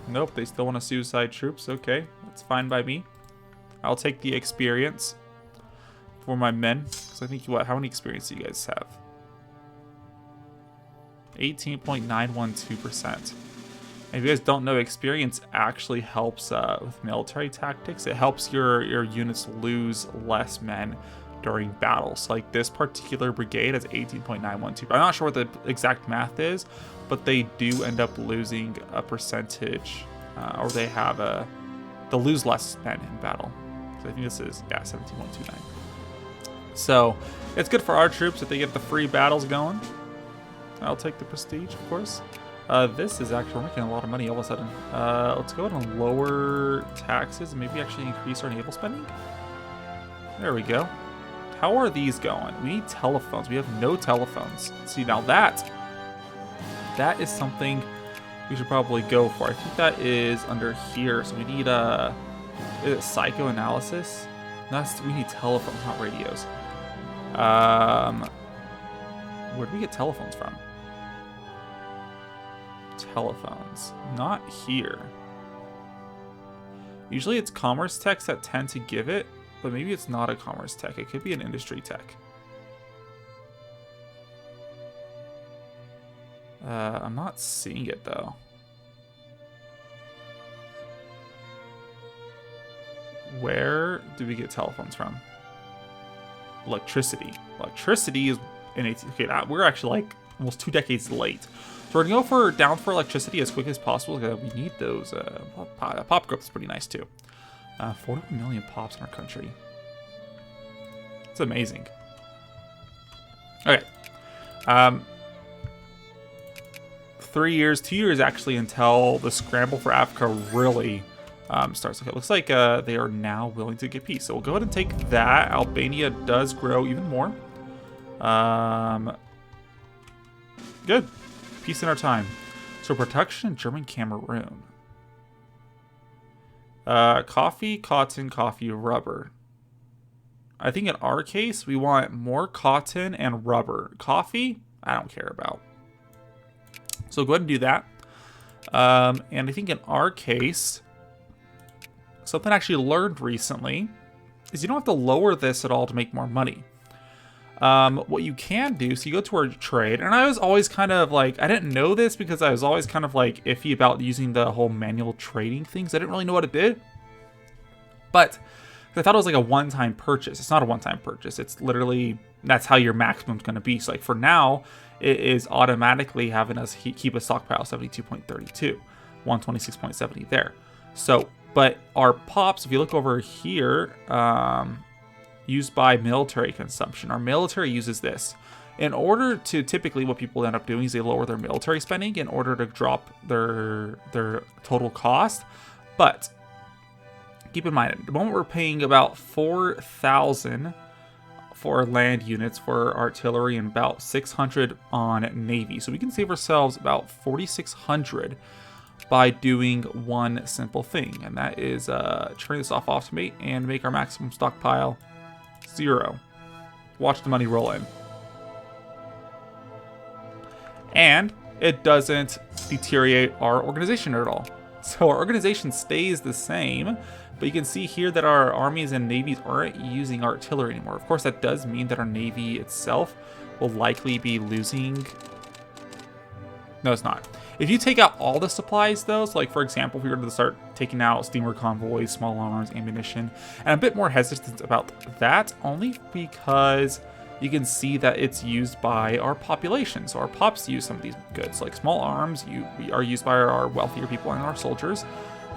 Speaker 1: Nope, they still want to suicide troops. Okay, that's fine by me. I'll take the experience for my men. So I think, what? How many experience do you guys have? 18.912%. And if you guys don't know, experience actually helps with military tactics. It helps your units lose less men during battles. Like this particular brigade has 18.912. I'm not sure what the exact math is, but they do end up losing a percentage, or they'll lose less men in battle. So I think this is, yeah, 17.29. So it's good for our troops if they get the free battles going. I'll take the prestige, of course. This is actually, we're making a lot of money all of a sudden. Let's go ahead and lower taxes and maybe actually increase our naval spending. There we go. How are these going? We need telephones. We have no telephones. See, now that is something we should probably go for. I think that is under here. So we need is it psychoanalysis? We need telephones, not radios. Where do we get telephones from? Telephones. Not here. Usually it's commerce techs that tend to give it, but maybe it's not a commerce tech. It could be an industry tech. I'm not seeing it though. Where do we get telephones from? Electricity. Electricity is in okay, we're actually like almost 2 decades late. So we're gonna go down for electricity as quick as possible. We need those. Pop growth is pretty nice too. 40 million pops in our country. It's amazing. Okay. 3 years, 2 years actually, until the scramble for Africa really starts. Okay, it looks like they are now willing to get peace. So we'll go ahead and take that. Albania does grow even more. Good. Peace in our time. So production in German Cameroon. Coffee, cotton, coffee, rubber. I think in our case, we want more cotton and rubber. Coffee, I don't care about. So go ahead and do that. And I think in our case, something I actually learned recently is you don't have to lower this at all to make more money. What you can do, so you go to our trade, and I was always kind of like, I didn't know this because I was always kind of like iffy about using the whole manual trading things. I didn't really know what it did. But I thought it was like a one-time purchase. It's not a one-time purchase. It's literally, that's how your maximum is going to be. So like for now, it is automatically having us keep a stockpile 72.32, 126.70 there. So, but our pops, if you look over here, used by military consumption. Our military uses this. In order to, typically what people end up doing is they lower their military spending in order to drop their total cost. But keep in mind, at the moment we're paying about 4,000 for land units for artillery and about 600 on navy. So we can save ourselves about 4,600 by doing one simple thing. And that is turn this off automate and make our maximum stockpile 0. Watch the money roll in. And it doesn't deteriorate our organization at all. So our organization stays the same, but you can see here that our armies and navies aren't using artillery anymore. Of course, that does mean that our navy itself will likely be losing. No, it's not. If you take out all the supplies, though, so like for example, if we were to start taking out steamer convoys, small arms, ammunition, and I'm a bit more hesitant about that, only because you can see that it's used by our population. So our pops use some of these goods, like small arms are used by our wealthier people and our soldiers.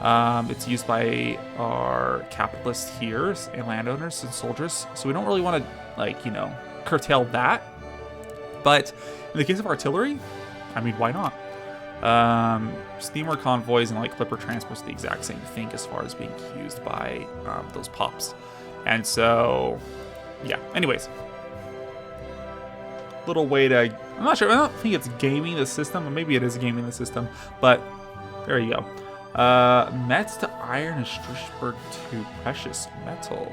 Speaker 1: It's used by our capitalists here and landowners and soldiers. So we don't really want to, like, you know, curtail that. But in the case of artillery, I mean, why not? Steamer convoys and like clipper transports the exact same thing as far as being used by those pops. And so, yeah. Anyways, little way to, I'm not sure. I don't think it's gaming the system, or maybe it is gaming the system. But there you go. Metz to iron and Strasbourg to precious metal.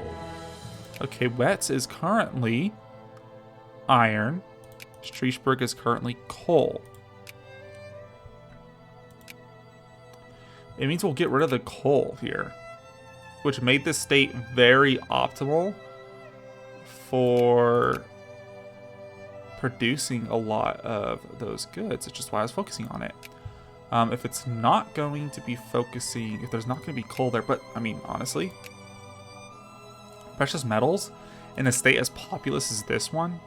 Speaker 1: Okay, Metz is currently iron. Strasbourg is currently coal. It means we'll get rid of the coal here, which made this state very optimal for producing a lot of those goods. It's just why I was focusing on it. If it's not going to be focusing, if there's not going to be coal there, but I mean, honestly, precious metals in a state as populous as this one.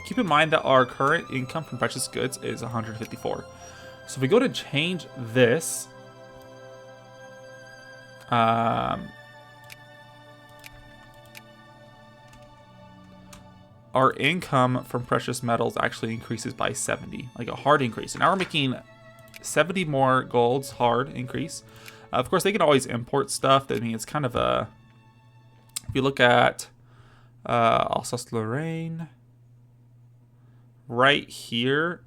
Speaker 1: Keep in mind that our current income from precious goods is 154. So if we go to change this, our income from precious metals actually increases by 70, like a hard increase. And now we're making 70 more golds, hard increase. Of course, they can always import stuff. I mean, it's kind of a, if you look at Alsace-Lorraine, right here,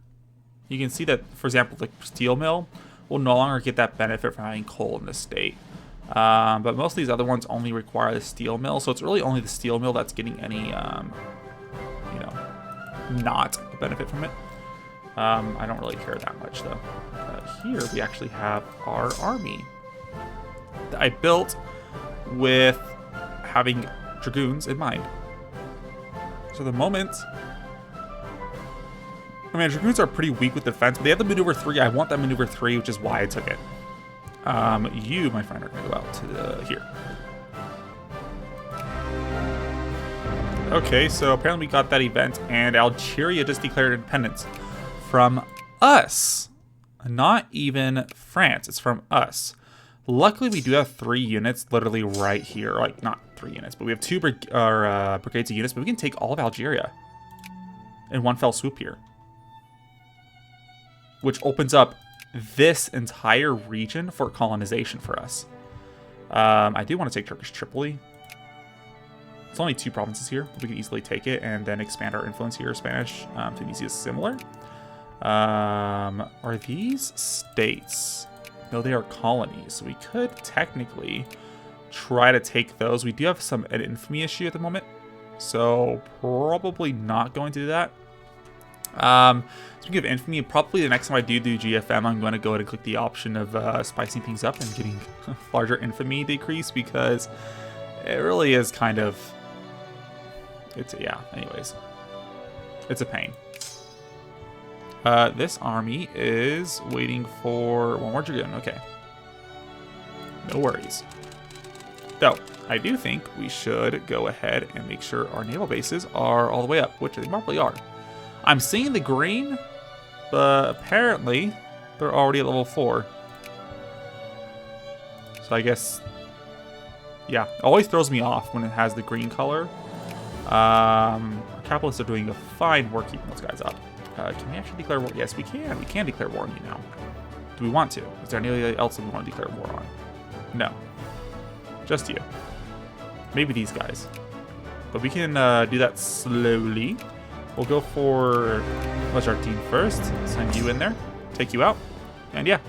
Speaker 1: you can see that, for example, the steel mill will no longer get that benefit from having coal in this state. But most of these other ones only require the steel mill. So it's really only the steel mill that's getting any, you know, not a benefit from it. I don't really care that much, though. Here we actually have our army that I built with having dragoons in mind. So the moment, I mean, dragoons are pretty weak with defense, but they have the maneuver 3. I want that maneuver 3, which is why I took it. You, my friend, are going to go out to here. Okay, so apparently we got that event, and Algeria just declared independence from us. Not even France, it's from us. Luckily, we do have 3 units literally right here. Like, not 3 units, but we have 2 brigades of units, but we can take all of Algeria in one fell swoop here. Which opens up this entire region for colonization for us. I do want to take Turkish Tripoli. It's only 2 provinces here, but we can easily take it and then expand our influence here. Spanish, Tunisia is similar. Are these states? No, they are colonies. So we could technically try to take those. We do have an infamy issue at the moment, so probably not going to do that. Speaking of infamy, probably the next time I do GFM, I'm going to go ahead and click the option of spicing things up and getting larger infamy decrease, because it really is kind of, anyways, it's a pain. This army is waiting for one more dragoon. Okay, no worries. Though I do think we should go ahead and make sure our naval bases are all the way up, which they probably are. I'm seeing the green, but apparently they're already at level 4. So I guess, yeah, it always throws me off when it has the green color. Our capitalists are doing a fine work keeping those guys up. Can we actually declare war? Yes, we can. We can declare war on you now. Do we want to? Is there anything else that we want to declare war on? No. Just you. Maybe these guys. But we can do that slowly. We'll go for Mazartine first. Send you in there. Take you out. And yeah,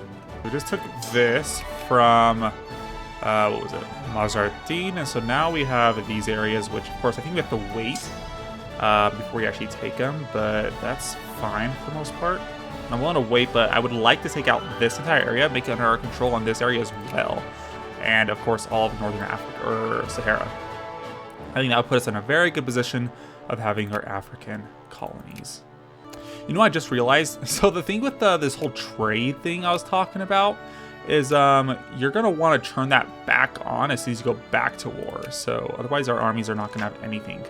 Speaker 1: we just took this from, what was it? Mazartine. And so now we have these areas, which of course I think we have to wait before we actually take them. But that's fine for the most part. I'm willing to wait, but I would like to take out this entire area, make it under our control on this area as well. And of course, all of Northern Africa, or Sahara. I think that would put us in a very good position of having our African colonies. You know, I just realized, so the thing with this whole trade thing I was talking about is you're going to want to turn that back on as soon as you go back to war. So otherwise our armies are not going to have anything.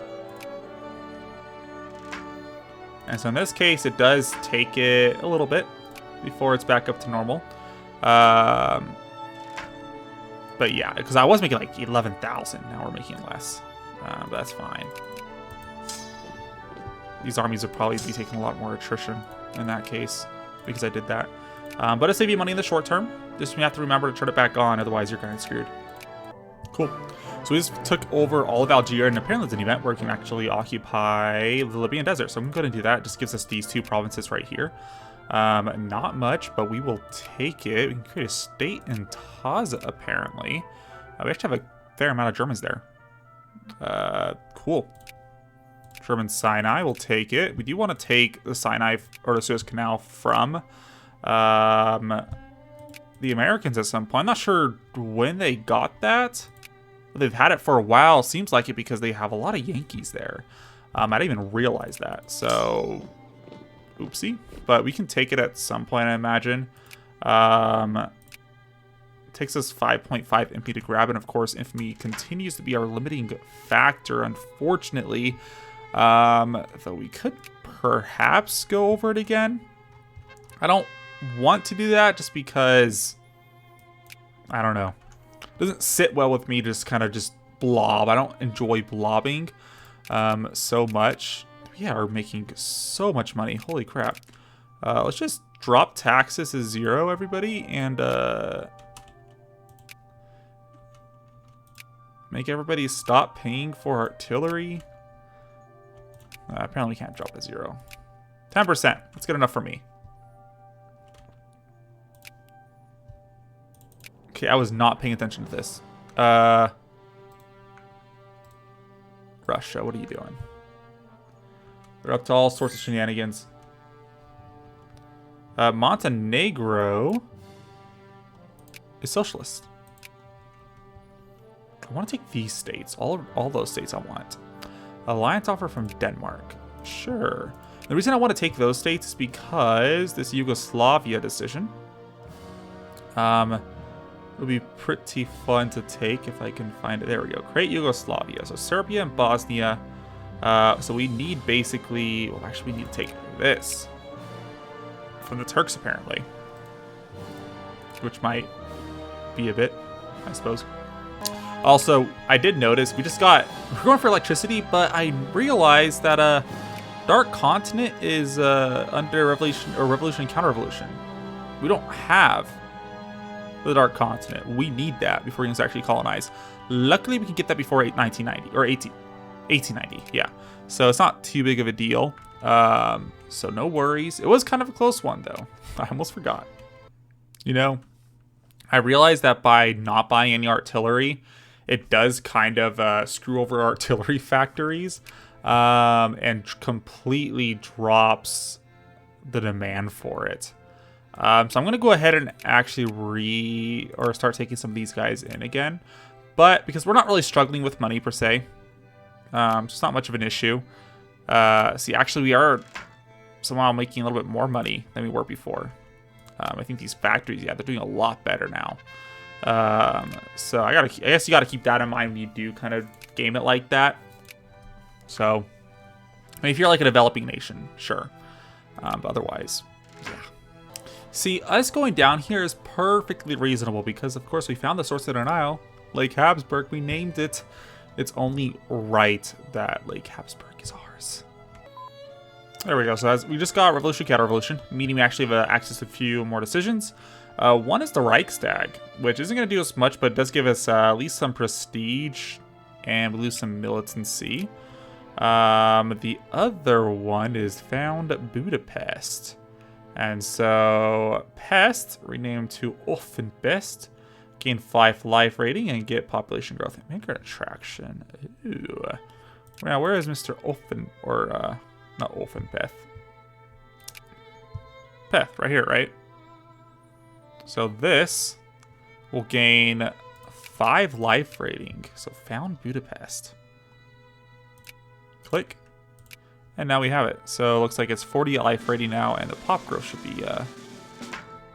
Speaker 1: And so in this case, it does take it a little bit before it's back up to normal. But yeah, because I was making like 11,000. Now we're making less. But that's fine. These armies would probably be taking a lot more attrition in that case because I did that. But it'll save you money in the short term. Just you have to remember to turn it back on, otherwise you're kind of screwed. Cool. So we just took over all of Algeria, and apparently it's an event where we can actually occupy the Libyan desert. So I'm going to do that. It just gives us these 2 provinces right here. Not much, but we will take it. We can create a state in Taza, apparently. We actually have a fair amount of Germans there. Cool. German Sinai, we'll take it. We do want to take the Sinai, or the Suez Canal, from the Americans at some point. I'm not sure when they got that. They've had it for a while. Seems like it because they have a lot of Yankees there. I didn't even realize that. So, oopsie. But we can take it at some point, I imagine. It takes us 5.5 MP to grab, and of course, infamy continues to be our limiting factor, unfortunately. Though we could perhaps go over it again. I don't want to do that just because, I don't know. It doesn't sit well with me to just kind of just blob. I don't enjoy blobbing so much. Yeah, we're making so much money. Holy crap. Let's just drop taxes to 0, everybody, and make everybody stop paying for artillery. Apparently we can't drop to 0. 10%. That's good enough for me. Okay, I was not paying attention to this. Russia, what are you doing? They're up to all sorts of shenanigans. Montenegro is socialist. I want to take these states. All those states I want. Alliance offer from Denmark. Sure. The reason I want to take those states is because this Yugoslavia decision would be pretty fun to take if I can find it. There we go. Create Yugoslavia. So Serbia and Bosnia. So we need basically... Well, actually, we need to take this from the Turks, apparently. Which might be a bit, I suppose. Also, I did notice we're going for electricity, but I realized that Dark Continent is under revolution or revolution and counter-revolution. We don't have the Dark Continent. We need that before we can actually colonize. Luckily, we can get that before 1990 or 1890. Yeah, so it's not too big of a deal. So no worries. It was kind of a close one though. I almost forgot. You know, I realized that by not buying any artillery, it does kind of screw over artillery factories. And completely drops the demand for it. So I'm going to go ahead and actually start taking some of these guys in again. But because we're not really struggling with money per se, it's not much of an issue. See, actually we are somehow making a little bit more money than we were before. I think these factories, yeah, they're doing a lot better now. So I guess you gotta keep that in mind when you do kind of game it like that. So, I mean, if you're like a developing nation, sure. But otherwise, yeah. See, us going down here is perfectly reasonable because, of course, we found the source of the Nile, Lake Habsburg. We named it. It's only right that Lake Habsburg is ours. There we go. So we just got revolution, counter-revolution, meaning we actually have access to a few more decisions. One is the Reichstag, which isn't going to do us much, but it does give us at least some prestige, and we lose some militancy. The other one is found Budapest. And so Pest, renamed to Offenpest, gain 5 life rating and get population growth. Immigrant attraction. Ooh. Now, where is Mr. Offen, or, not Offenpeth? Peth, right here, right? So this will gain 5 life rating. So found Budapest. Click. And now we have it. So it looks like it's 40 life rating now, and the pop growth should be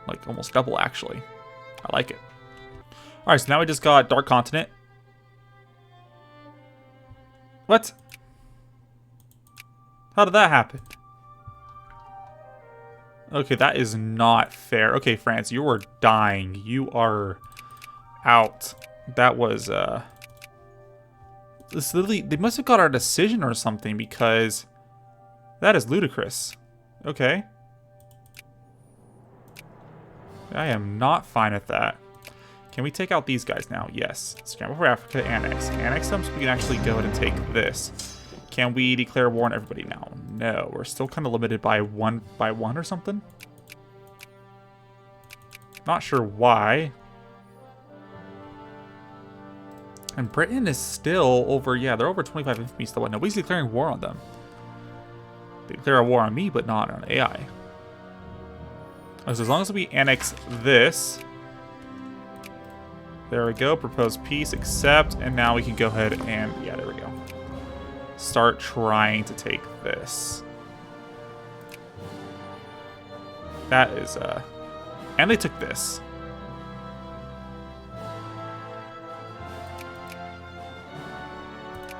Speaker 1: like almost double actually. I like it. Alright, so now we just got Dark Continent. What? How did that happen? Okay, that is not fair. Okay, France, you are dying. You are out. That was this literally, they must have got our decision or something, because that is ludicrous. Okay. I am not fine with that. Can we take out these guys now? Yes. Scramble for Africa, annex. Annex them so we can actually go ahead and take this. Can we declare war on everybody now? No. We're still kind of limited by one or something. Not sure why. And Britain is still over, yeah, they're over 25 infamy still. Nobody's declaring war on them. They declare a war on me, but not on AI. So as long as we annex this. There we go, propose peace, accept, and now we can go ahead and, yeah, there we go. Start trying to take this. That is, and they took this.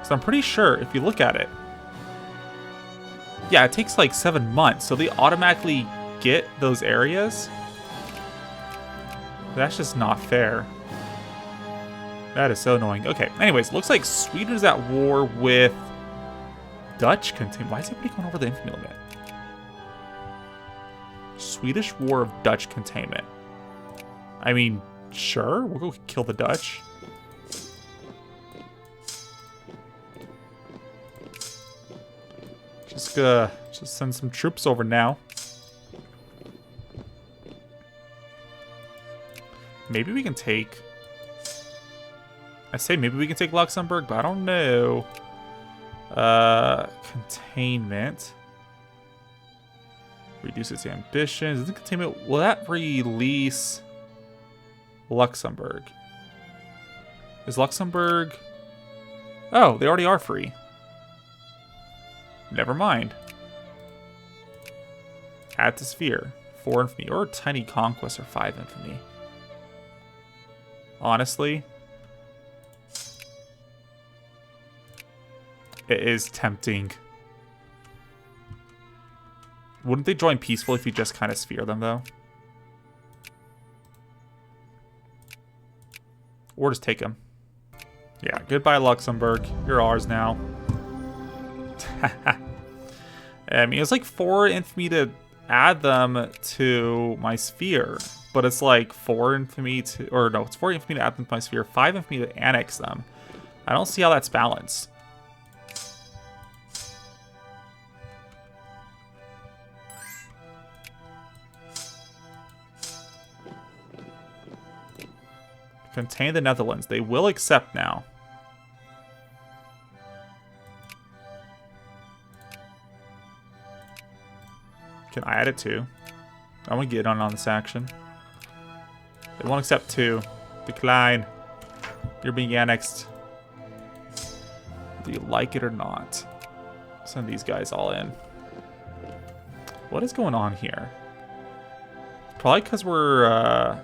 Speaker 1: So I'm pretty sure, if you look at it, yeah, it takes like 7 months, so they automatically get those areas. That's just not fair. That is so annoying. Okay, anyways, looks like Sweden is at war with Dutch Containment. Why is everybody going over the infamy limit? Swedish War of Dutch Containment. I mean, sure, we'll go kill the Dutch. Just send some troops over now. Maybe we can take... I say maybe we can take Luxembourg, but I don't know. Containment. Reduce its ambitions. Isn't containment... Will that release Luxembourg? Is Luxembourg... Oh, they already are free. Never mind. Add to sphere. 4 infamy. Or tiny conquest or 5 infamy. Honestly... It is tempting. Wouldn't they join peaceful if you just kind of sphere them, though? Or just take them. Yeah, goodbye Luxembourg. You're ours now. I mean, it's like 4 infamy to add them to my sphere. But it's like 4 infamy to... Or no, it's 4 infamy to add them to my sphere. 5 infamy to annex them. I don't see how that's balanced. Contain the Netherlands. They will accept now. Can I add it too? I want to get on this action. They won't accept 2. Decline. You're being annexed. Do you like it or not? Send these guys all in. What is going on here? Probably because we're...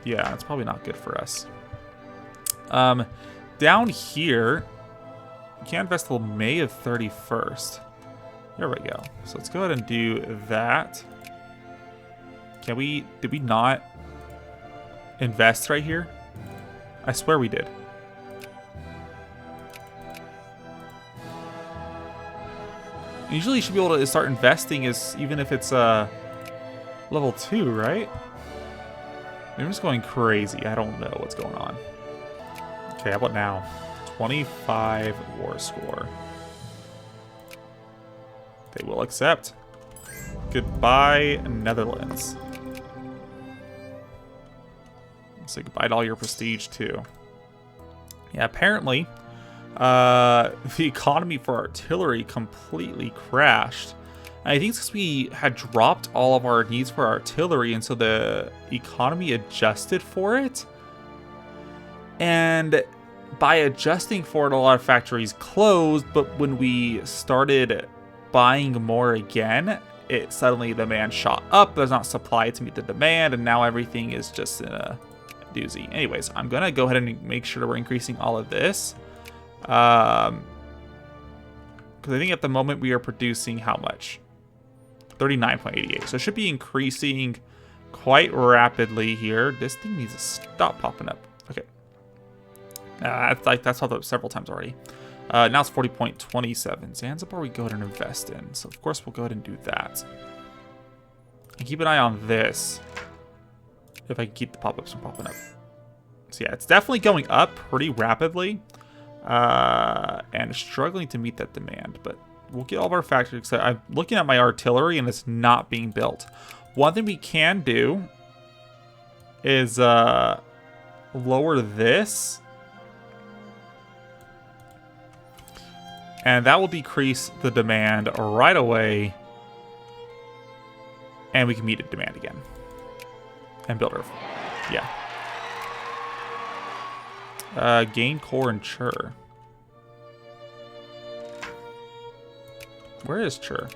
Speaker 1: Yeah, it's probably not good for us. Down here, you can't invest till May of 31st. There we go. So let's go ahead and do that. Can we... Did we not invest right here? I swear we did. Usually you should be able to start investing even if it's level 2, right? I'm just going crazy. I don't know what's going on. Okay, how about now? 25 war score. They will accept. Goodbye, Netherlands. Say goodbye to all your prestige, too. Yeah, apparently, the economy for artillery completely crashed. I think since we had dropped all of our needs for artillery, and so the economy adjusted for it. And by adjusting for it, a lot of factories closed, but when we started buying more again, it suddenly the demand shot up. There's not supply to meet the demand, and now everything is just in a doozy. Anyways, I'm gonna go ahead and make sure that we're increasing all of this. Because I think at the moment we are producing how much? 39.88. So it should be increasing quite rapidly here. This thing needs to stop popping up. Okay. That's popped up several times already. Now it's 40.27. Zanzibar we go ahead and invest in. So of course we'll go ahead and do that. And keep an eye on this. If I can keep the pop-ups from popping up. So yeah, it's definitely going up pretty rapidly. And struggling to meet that demand. But we'll get all of our factories. I'm looking at my artillery and it's not being built. One thing we can do is lower this. And that will decrease the demand right away. And we can meet a demand again. And build our... Yeah. Gain core and chur. Where is chur?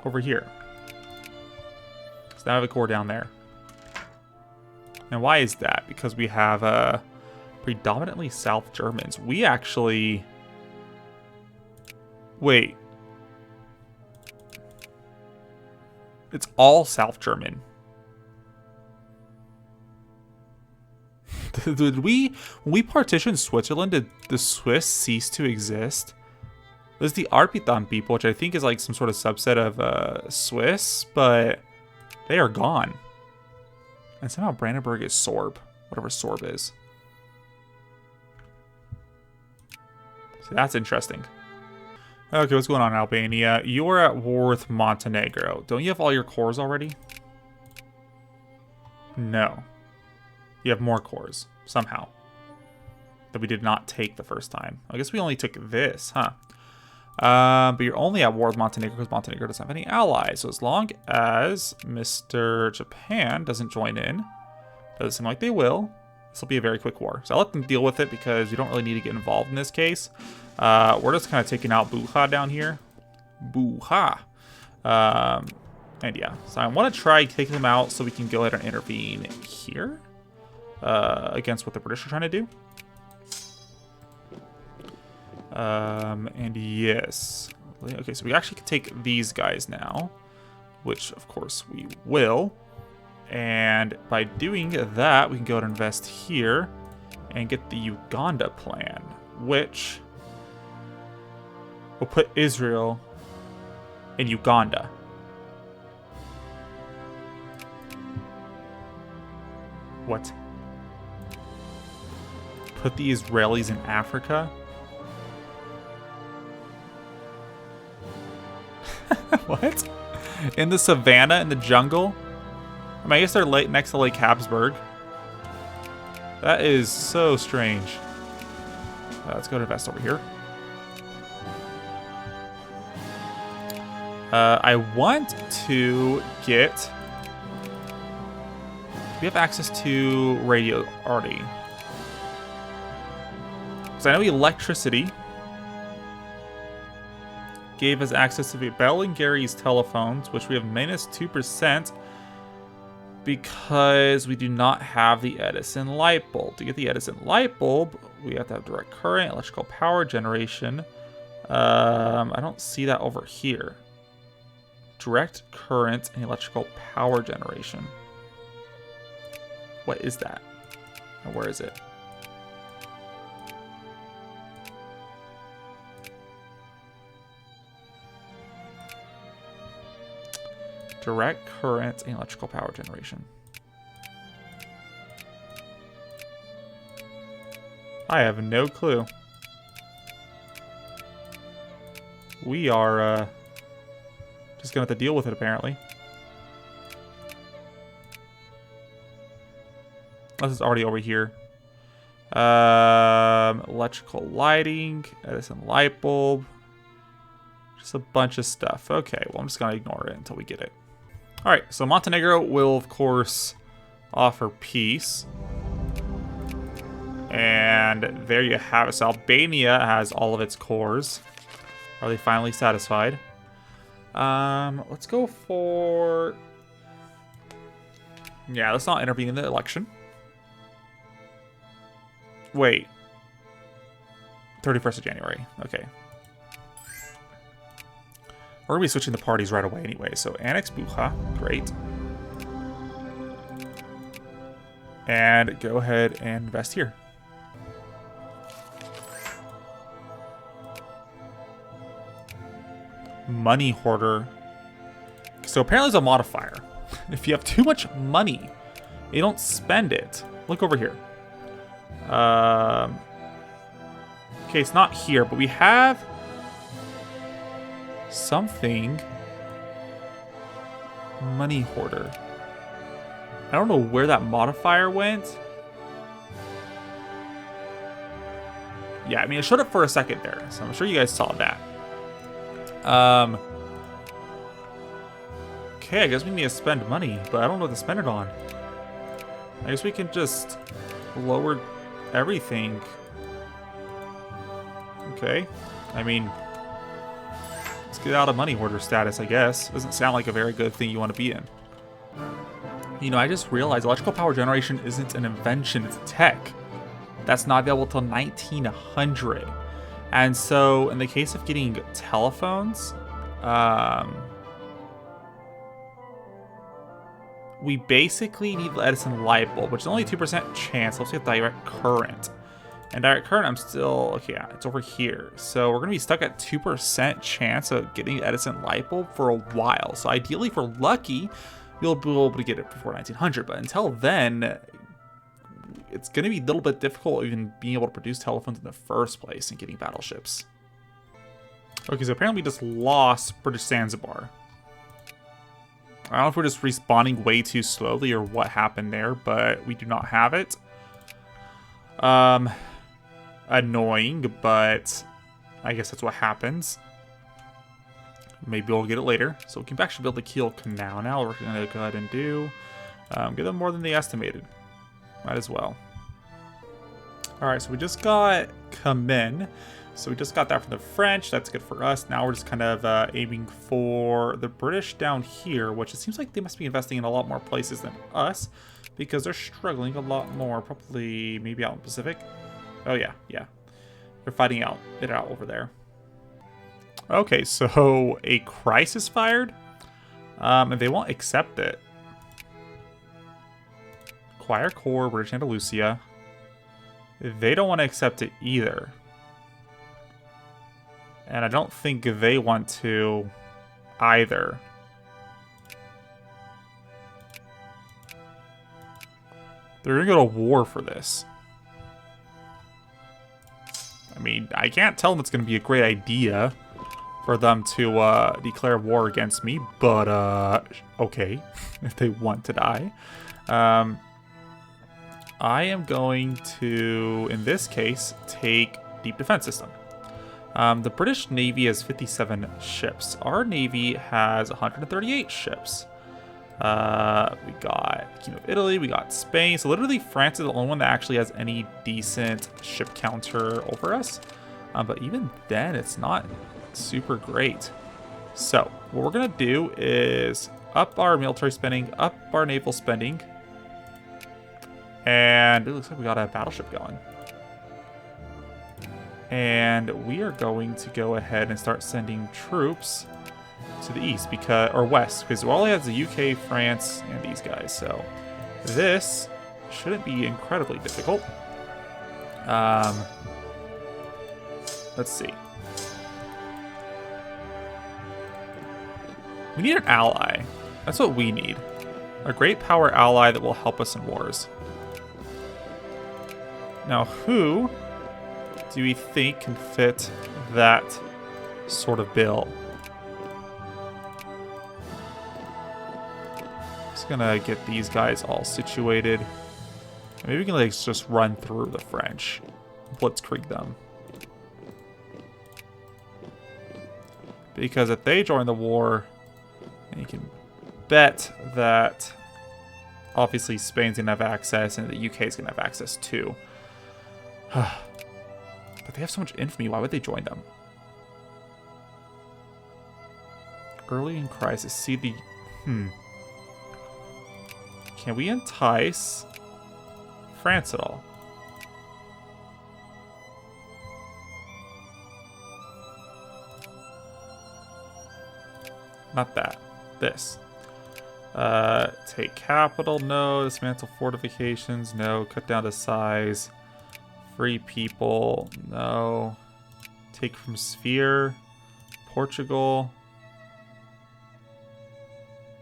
Speaker 1: Over here. So now I have a core down there. And why is that? Because we have predominantly South Germans. We actually... Wait. It's all South German. When we partitioned Switzerland, did the Swiss cease to exist? There's the Arpitan people, which I think is like some sort of subset of Swiss, but they are gone. And somehow Brandenburg is Sorb, whatever Sorb is. So that's interesting. Okay, what's going on, Albania? You're at war with Montenegro. Don't you have all your cores already? No. You have more cores, somehow. That we did not take the first time. I guess we only took this, huh? But you're only at war with Montenegro because Montenegro doesn't have any allies. So as long as Mr. Japan doesn't join in, doesn't seem like they will, this will be a very quick war. So I'll let them deal with it because you don't really need to get involved in this case. We're just kind of taking out Buha down here. Buha. And yeah, so I want to try taking them out so we can go ahead and intervene here against what the British are trying to do. And yes. Okay, so we actually can take these guys now. which of course we will. And by doing that, we can go and invest here and get the Uganda plan, which will put Israel in Uganda. What? Put the Israelis in Africa? What? In the savannah, in the jungle? I mean, I guess they're next to Lake Habsburg. That is so strange. Let's go to invest over here. I want to get... We have access to radio already. So I know electricity gave us access to the Bell and Gary's telephones, which we have minus 2% because we do not have the Edison light bulb. To get the Edison light bulb, we have to have direct current, electrical power generation. I don't see that over here. Direct current and electrical power generation. What is that? And where is it? Direct current and electrical power generation. I have no clue. We are just gonna have to deal with it, apparently. Unless it's already over here. Electrical lighting, Edison light bulb. Just a bunch of stuff. Okay, well, I'm just gonna ignore it until we get it. All right, so Montenegro will, of course, offer peace. And there you have it. So Albania has all of its cores. Are they finally satisfied? Let's go for... Yeah, let's not intervene in the election. Wait. 31st of January. Okay. We're going to be switching the parties right away anyway. So annex Bucha. Great. And go ahead and invest here. Money hoarder. So apparently there's a modifier. If you have too much money, you don't spend it. Look over here. Okay, it's not here, but we have something. Money hoarder. I don't know where that modifier went. Yeah, I mean, it showed up for a second there, so I'm sure you guys saw that. Okay, I guess we need to spend money, but I don't know what to spend it on. I guess we can just lower everything. Okay. I mean, let's get out of money hoarder status, I guess. Doesn't sound like a very good thing you want to be in. You know, I just realized electrical power generation isn't an invention, it's a tech. That's not available till 1900. And so, in the case of getting telephones, we basically need the Edison light bulb, which is only 2% chance. Let's get direct current. And direct current, I'm still, okay, yeah, it's over here. So we're gonna be stuck at 2% chance of getting the Edison light bulb for a while. So ideally, if we're lucky, we'll be able to get it before 1900. But until then, it's going to be a little bit difficult even being able to produce telephones in the first place and getting battleships. Okay, so apparently we just lost British Zanzibar. I don't know if we're just respawning way too slowly or what happened there, but we do not have it. Annoying, but I guess that's what happens. Maybe we'll get it later. So we can actually build the Kiel Canal now. We're going to go ahead and do... give them more than they estimated. Might as well. Alright, so we just got Kamen. So we just got that from the French. That's good for us. Now we're just kind of aiming for the British down here, which it seems like they must be investing in a lot more places than us because they're struggling a lot more. Probably maybe out in the Pacific. Oh, yeah, yeah. They're fighting it out over there. Okay, so a crisis fired. And they won't accept it. Acquire core, British Andalusia. They don't want to accept it either. And I don't think they want to either. They're going to go to war for this. I mean, I can't tell them it's going to be a great idea for them to declare war against me, but okay, if they want to die. I am going to, in this case, take Deep Defense System. The British Navy has 57 ships. Our Navy has 138 ships. We got Kingdom of Italy, we got Spain. So literally France is the only one that actually has any decent ship counter over us. But even then, it's not super great. So what we're going to do is up our military spending, up our naval spending. And it looks like we got a battleship going. And we are going to go ahead and start sending troops to the east, because, or west, because all he has is the UK, France, and these guys. So this shouldn't be incredibly difficult. Let's see. We need an ally. That's what we need. A great power ally that will help us in wars. Now, who do we think can fit that sort of bill? Just gonna get these guys all situated. Maybe we can like just run through the French, blitzkrieg them. Because if they join the war, you can bet that obviously Spain's gonna have access and the UK's gonna have access too. But they have so much infamy, why would they join them? Early in crisis, see the... Can we entice France at all? Not that. This. Take capital, no. Dismantle fortifications, no. Cut down to size. Free people, no. Take from sphere. Portugal.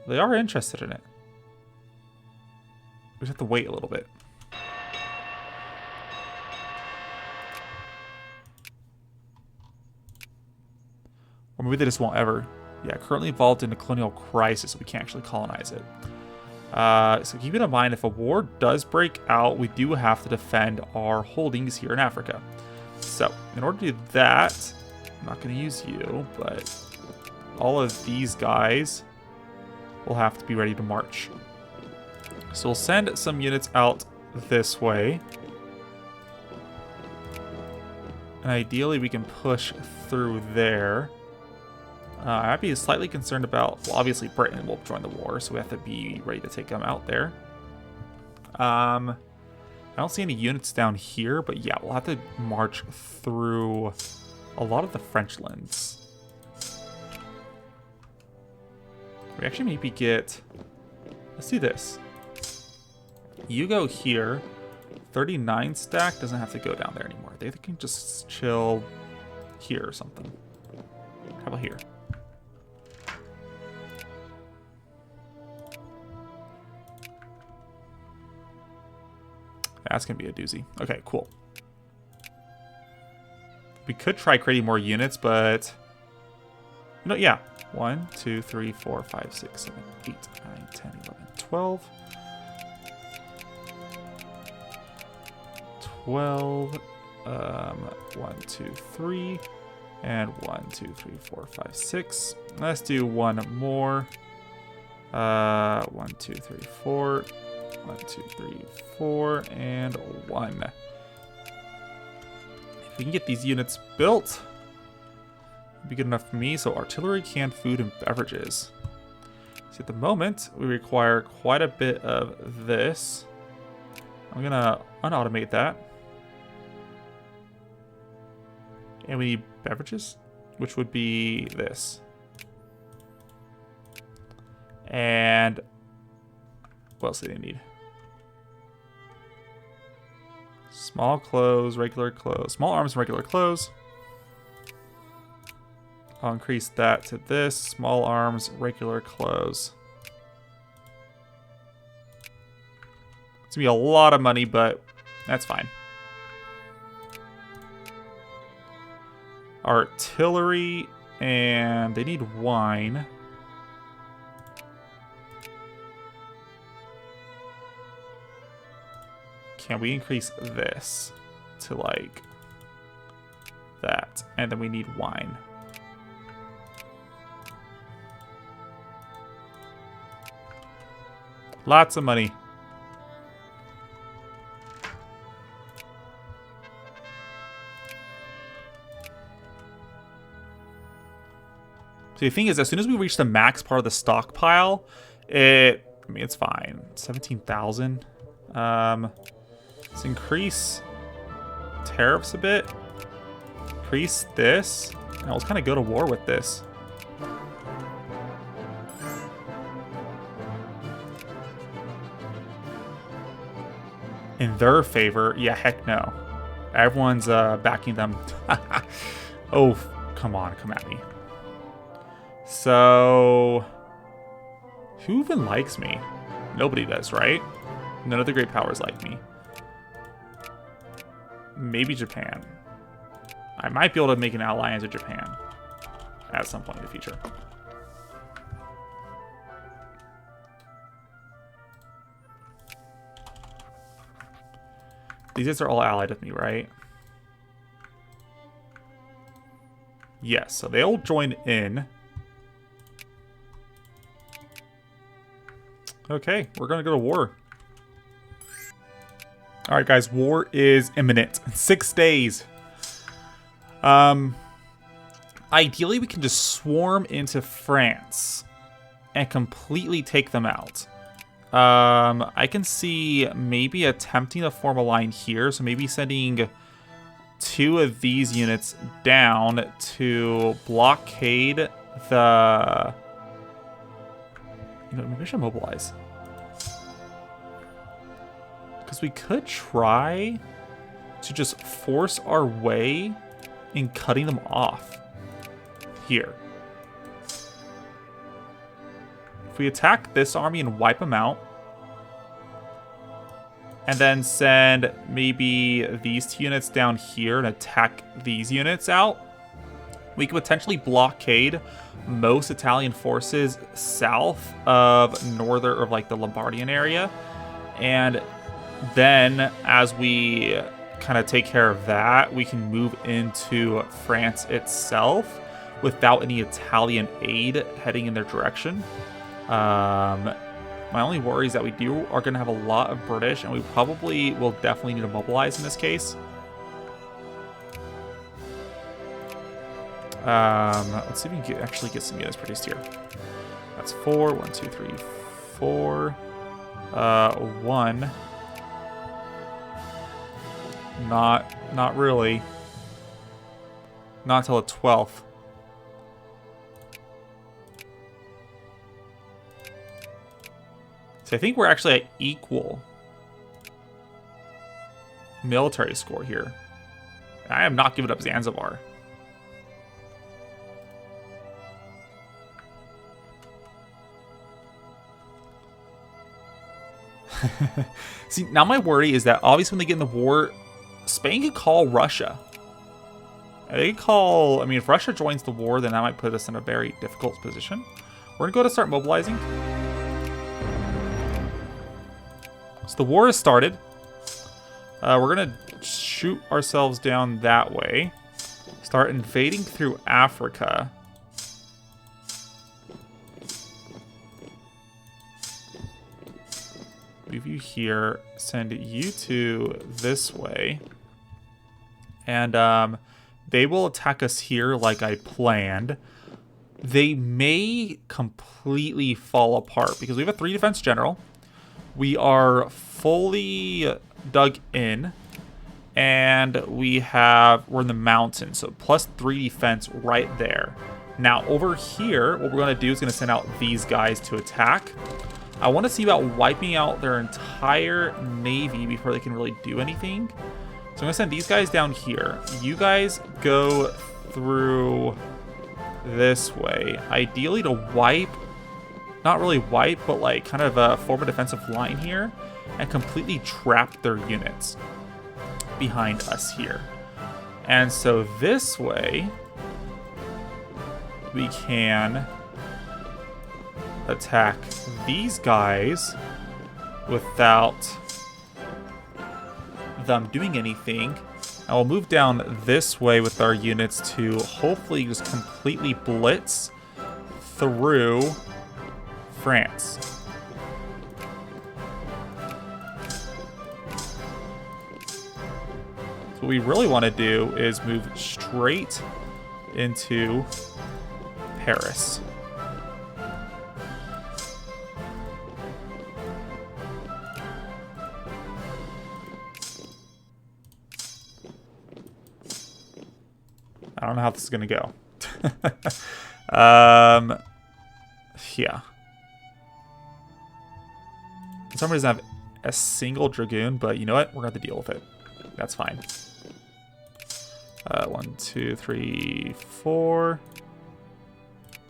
Speaker 1: They are interested in it. We just have to wait a little bit. Or maybe they just won't ever. Yeah, currently involved in a colonial crisis, so we can't actually colonize it. So keep it in mind, if a war does break out, we do have to defend our holdings here in Africa. So, in order to do that, I'm not going to use you, but all of these guys will have to be ready to march. So we'll send some units out this way. And ideally we can push through there. I'd be slightly concerned about, well, obviously Britain will join the war, so we have to be ready to take them out there. I don't see any units down here, but yeah, we'll have to march through a lot of the French lands. We actually maybe get, let's do this. You go here, 39 stack doesn't have to go down there anymore. They can just chill here or something. How about here? That's going to be a doozy. Okay, cool. We could try creating more units, but... No, yeah. 1, 2, 3, 4, 5, 6, 7, 8, 9, 10, 11, 12. 12. 1, 2, 3. And 1, 2, 3, 4, 5, 6. Let's do one more. 1, 2, 3, 4. 1, 2, 3, 4, and 1. If we can get these units built, it'd be good enough for me. So artillery, canned food, and beverages. So at the moment, we require quite a bit of this. I'm gonna unautomate that. And we need beverages, which would be this. And what else do they need? Small clothes, regular clothes. Small arms, regular clothes. I'll increase that to this. Small arms, regular clothes. It's gonna be a lot of money, but that's fine. Artillery, and they need wine. Can we increase this to like that? And then we need wine. Lots of money. So the thing is, as soon as we reach the max part of the stockpile, I mean, it's fine. 17,000. Let's increase tariffs a bit. Increase this. And let's kind of go to war with this. In their favor, yeah, heck no. Everyone's backing them. Oh, come on, come at me. So, who even likes me? Nobody does, right? None of the great powers like me. Maybe Japan. I might be able to make an alliance with Japan at some point in the future. These guys are all allied with me, right? Yes, so they all join in. Okay, we're gonna go to war. All right, guys, war is imminent. 6 days. Ideally, we can just swarm into France and completely take them out. I can see maybe attempting to form a line here. So maybe sending 2 of these units down to blockade the... You know, maybe I should mobilize. Because we could try to just force our way in cutting them off here. If we attack this army and wipe them out, and then send maybe these 2 units down here and attack these units out, we could potentially blockade most Italian forces south of like the Lombardian area. And then as we kind of take care of that, we can move into France itself without any Italian aid heading in their direction. My only worry is that we are going to have a lot of British, and we probably will definitely need to mobilize in this case. Let's see if we can actually get some units produced here. That's 4. 1, 2, 3, 4. 1. Not really. Not until the 12th. So I think we're actually at equal military score here. I have not given up Zanzibar. See, now my worry is that obviously when they get in the war, Spain could call Russia. They could call... I mean, if Russia joins the war, then that might put us in a very difficult position. We're going to go to start mobilizing. So the war has started. We're going to shoot ourselves down that way. Start invading through Africa. Move you here. Send you to this way. And they will attack us here like I planned. They may completely fall apart because we have a 3 defense general. We are fully dug in, and we're in the mountains, so plus 3 defense right there. Now, over here, what we're going to do is going to send out these guys to attack. I want to see about wiping out their entire navy before they can really do anything. So I'm going to send these guys down here. You guys go through this way. Ideally to wipe, not really wipe, but like kind of form a defensive line here and completely trap their units behind us here. And so this way, we can attack these guys without them doing anything. And we'll move down this way with our units to hopefully just completely blitz through France. So what we really want to do is move straight into Paris. I don't know how this is going to go. Yeah. For some reason I have a single Dragoon, but you know what? We're going to have to deal with it. That's fine. 1, 2, 3, 4.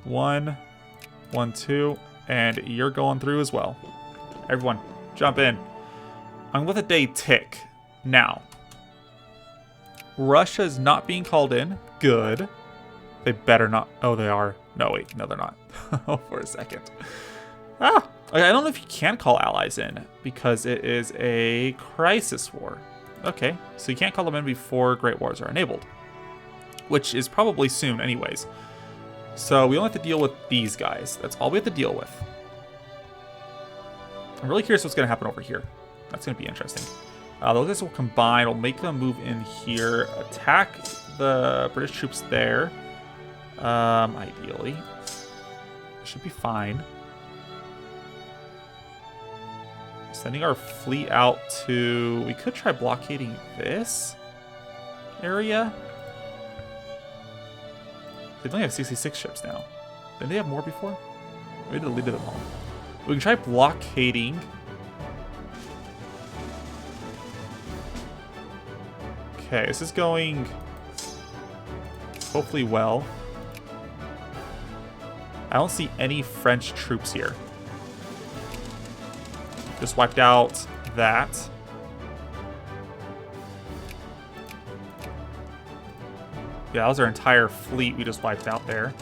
Speaker 1: 1, 1, 2, and you're going through as well. Everyone, jump in. I'm going to let the day tick. Now, Russia is not being called in. Good. They better not. Oh, they are. No, wait. No, they're not. Oh, for a second. Ah, I don't know if you can call allies in because it is a crisis war. Okay, so you can't call them in before Great Wars are enabled, which is probably soon anyways. So we only have to deal with these guys. That's all we have to deal with. I'm really curious what's going to happen over here. That's going to be interesting. Those guys will combine. We'll make them move in here. Attack the British troops there. Ideally. Should be fine. Sending our fleet out to... We could try blockading this area. They only have 66 ships now. Didn't they have more before? Maybe they deleted them all. We can try blockading. Okay, this is going hopefully well. I don't see any French troops here. Just wiped out that. Yeah, that was our entire fleet we just wiped out there.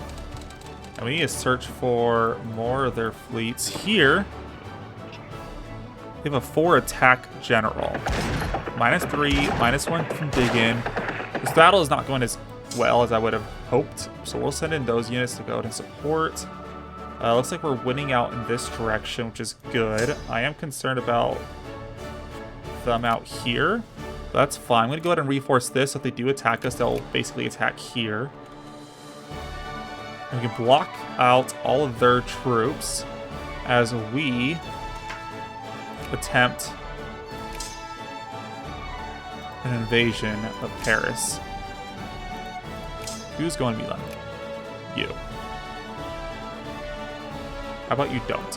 Speaker 1: And we need to search for more of their fleets. Here, we have a 4 attack general. -3, -1 from dig in. This battle is not going as well as I would have hoped. So we'll send in those units to go out and support. Looks like we're winning out in this direction, which is good. I am concerned about them out here. That's fine. I'm going to go ahead and reinforce this. So if they do attack us, they'll basically attack here. And we can block out all of their troops as we attempt an invasion of Paris. Who's going to be them? You. How about you don't?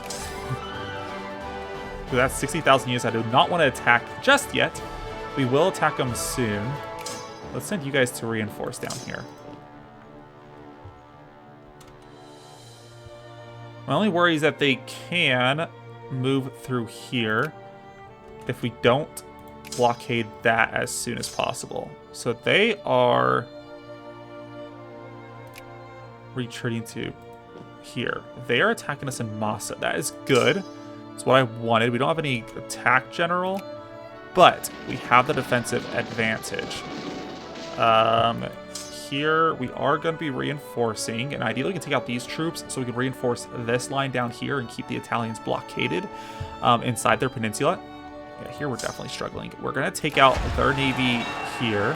Speaker 1: So that's 60,000 units I do not want to attack just yet. We will attack them soon. Let's send you guys to reinforce down here. My only worry is that they can move through here if we don't blockade that as soon as possible. So they are retreating to here. They are attacking us in Massa. That is good. That's what I wanted. We don't have any attack general, but we have the defensive advantage. Here we are going to be reinforcing, and ideally we can take out these troops so we can reinforce this line down here and keep the Italians blockaded inside their peninsula. Yeah, here we're definitely struggling. We're going to take out their navy here.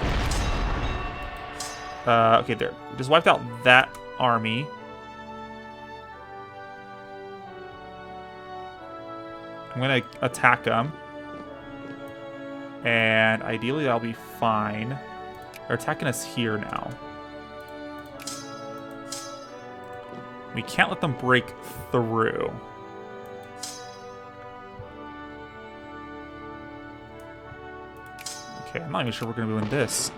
Speaker 1: Okay, there. We just wiped out that army. I'm going to attack them. And ideally that'll be fine. They're attacking us here now. We can't let them break through. Okay, I'm not even sure we're going to win this.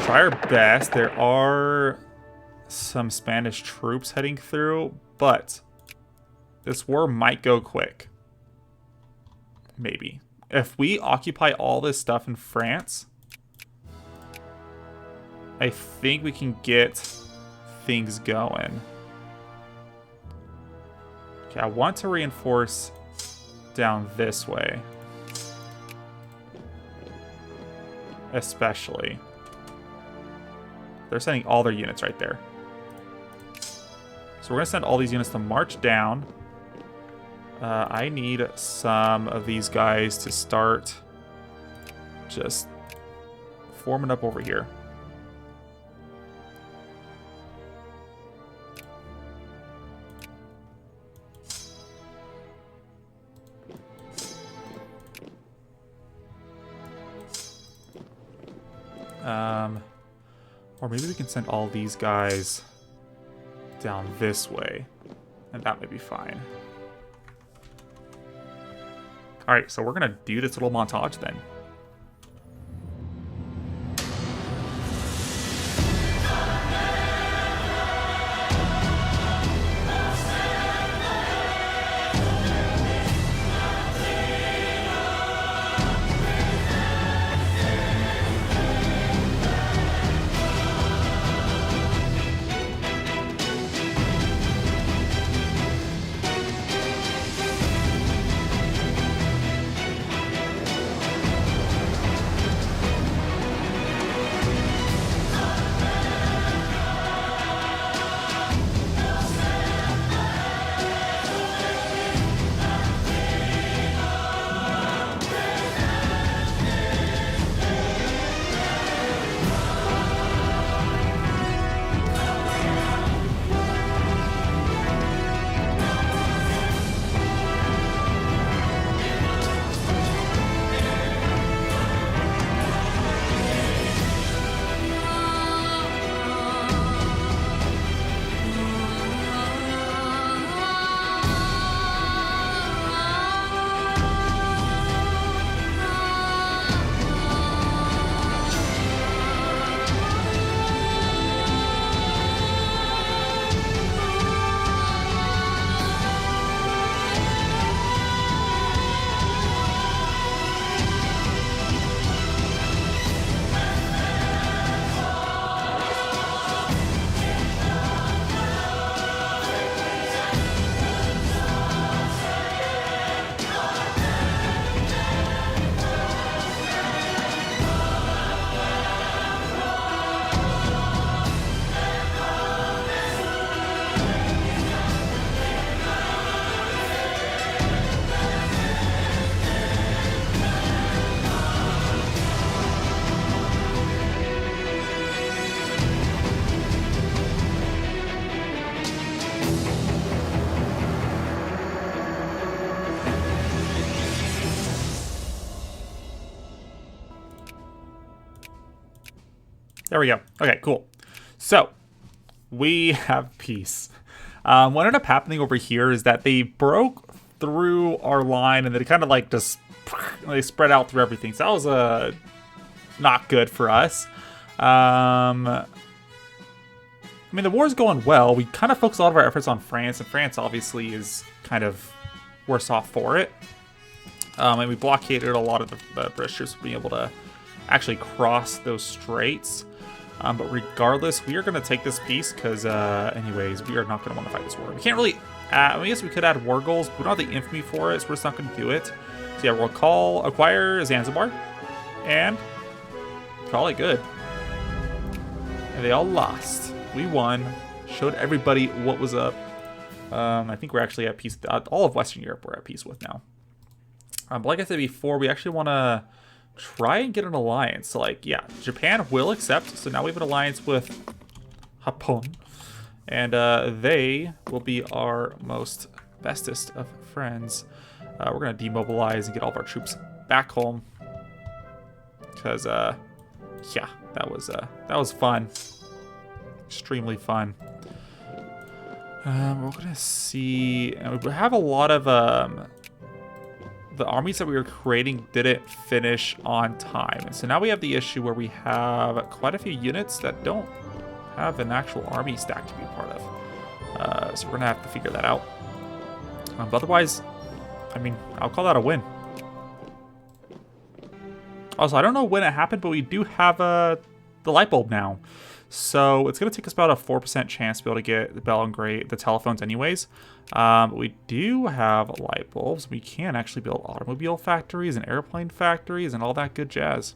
Speaker 1: Try our best. There are some Spanish troops heading through, but this war might go quick. Maybe. If we occupy all this stuff in France, I think we can get things going. Okay, I want to reinforce down this way. Especially. They're sending all their units right there. So we're going to send all these units to march down. I need some of these guys to start just forming up over here. Or maybe we can send all these guys down this way, and that might be fine. All right, so we're gonna do this little montage then. There we go. Okay, cool. So, we have peace. What ended up happening over here is that they broke through our line and they kind of like just they spread out through everything. So that was not good for us. I mean, the war's going well. We kind of focus a lot of our efforts on France, and France obviously is kind of worse off for it. And we blockaded a lot of the British troops from being able to actually cross those straits. But regardless, we are going to take this piece because, anyways, we are not going to want to fight this war. We can't really, I guess we could add war goals, but we don't have the infamy for it, so we're just not going to do it. So yeah, we'll acquire Zanzibar, and call it good. And they all lost. We won, showed everybody what was up. I think we're actually at peace. All of Western Europe we're at peace with now. But like I said before, we actually want to try and get an alliance. So like, yeah, Japan will accept. So now we have an alliance with Japon. And they will be our most bestest of friends. We're going to demobilize and get all of our troops back home. Because Yeah, that was fun. Extremely fun. We're gonna see. We have a lot of the armies that we were creating didn't finish on time, and so now we have the issue where we have quite a few units that don't have an actual army stack to be a part of. So we're gonna have to figure that out. But otherwise, I mean, I'll call that a win. Also, I don't know when it happened, but we do have the light bulb now. So it's going to take us about a 4% chance to be able to get the bell and the telephones anyways. But we do have light bulbs. We can actually build automobile factories and airplane factories and all that good jazz.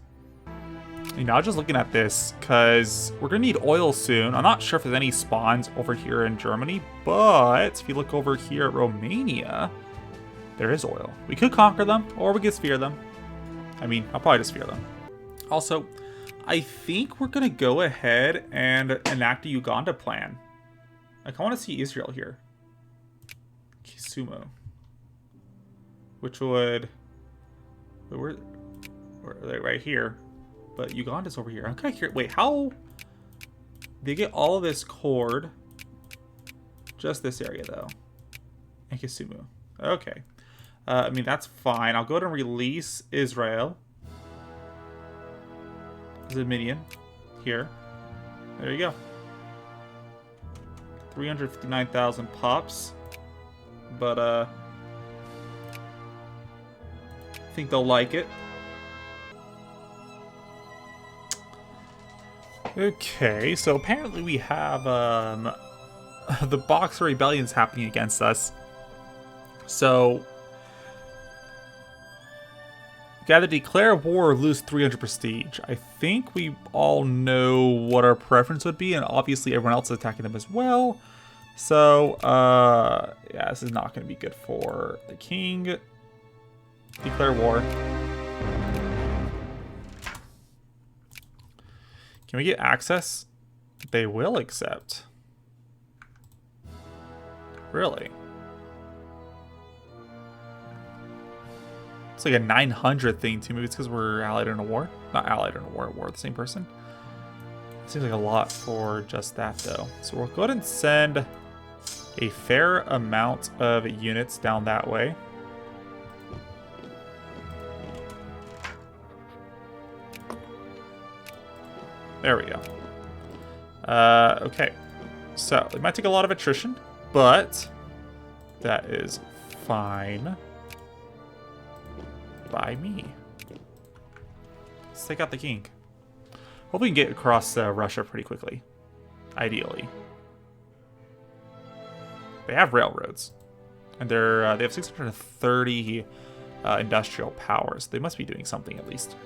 Speaker 1: You know, I was just looking at this because we're going to need oil soon. I'm not sure if there's any spawns over here in Germany, but if you look over here at Romania, there is oil. We could conquer them or we could sphere them. I mean, I'll probably just sphere them. Also, I think we're going to go ahead and enact a Uganda plan. Like, I want to see Israel here. Kisumu. Which would... We're right here. But Uganda's over here. I'm kind of curious. Wait, how... They get all of this cord. Just this area, though. And Kisumu. Okay. I mean, that's fine. I'll go ahead and release Israel. There's a minion here. There you go. 359,000 pops. But, I think they'll like it. Okay, so apparently we have, the Boxer Rebellion's happening against us. So... Either declare war or lose 300 prestige. I think we all know what our preference would be, and obviously everyone else is attacking them as well. So, yeah, this is not going to be good for the king. Declare war. Can we get access? They will accept. Really? It's like a 900 thing too. Maybe it's because we're allied in a war. Not allied in a war, the same person. It seems like a lot for just that though. So we'll go ahead and send a fair amount of units down that way. There we go. Okay. So it might take a lot of attrition, but that is fine. By me. Let's take out the king. Hope we can get across Russia pretty quickly. Ideally. They have railroads. And they have 630 industrial powers. They must be doing something at least.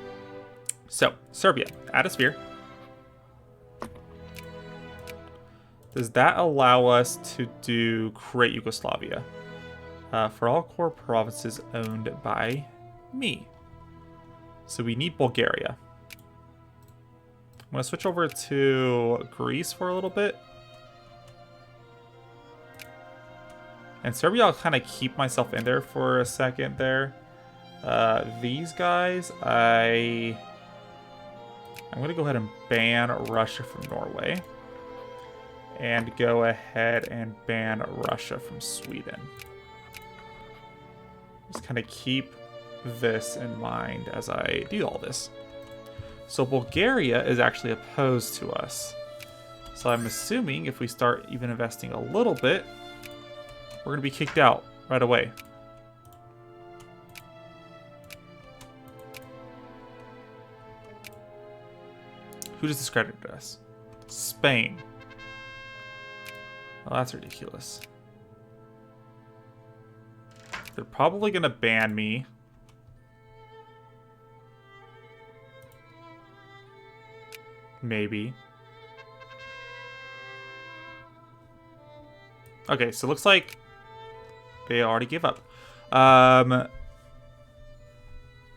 Speaker 1: So, Serbia. Add a sphere. Does that allow us to create Yugoslavia? For all core provinces owned by me. So we need Bulgaria. I'm going to switch over to Greece for a little bit. And Serbia, I'll kind of keep myself in there for a second there. These guys, I'm going to go ahead and ban Russia from Norway. And go ahead and ban Russia from Sweden. Just kind of keep this in mind as I do all this. So Bulgaria is actually opposed to us. So I'm assuming if we start even investing a little bit, we're going to be kicked out right away. Who just discredited us? Spain. Well, that's ridiculous. They're probably going to ban me. Maybe. Okay, so it looks like they already gave up.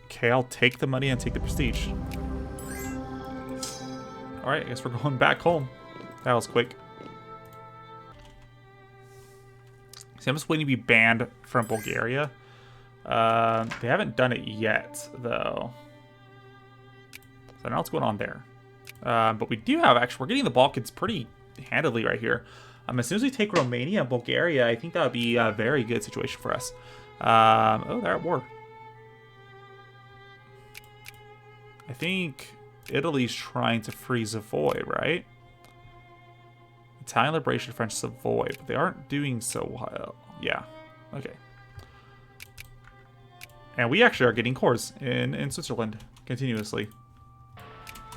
Speaker 1: Okay, I'll take the money and take the prestige. Alright, I guess we're going back home. That was quick. See, I'm just waiting to be banned from Bulgaria. They haven't done it yet, though. So now what's going on there? But we do have, actually, we're getting the Balkans pretty handily right here. As soon as we take Romania and Bulgaria, I think that would be a very good situation for us. Oh, they're at war. I think Italy's trying to free Savoy, right? Italian Liberation, French Savoy, but they aren't doing so well. Yeah, okay. And we actually are getting cores in Switzerland continuously.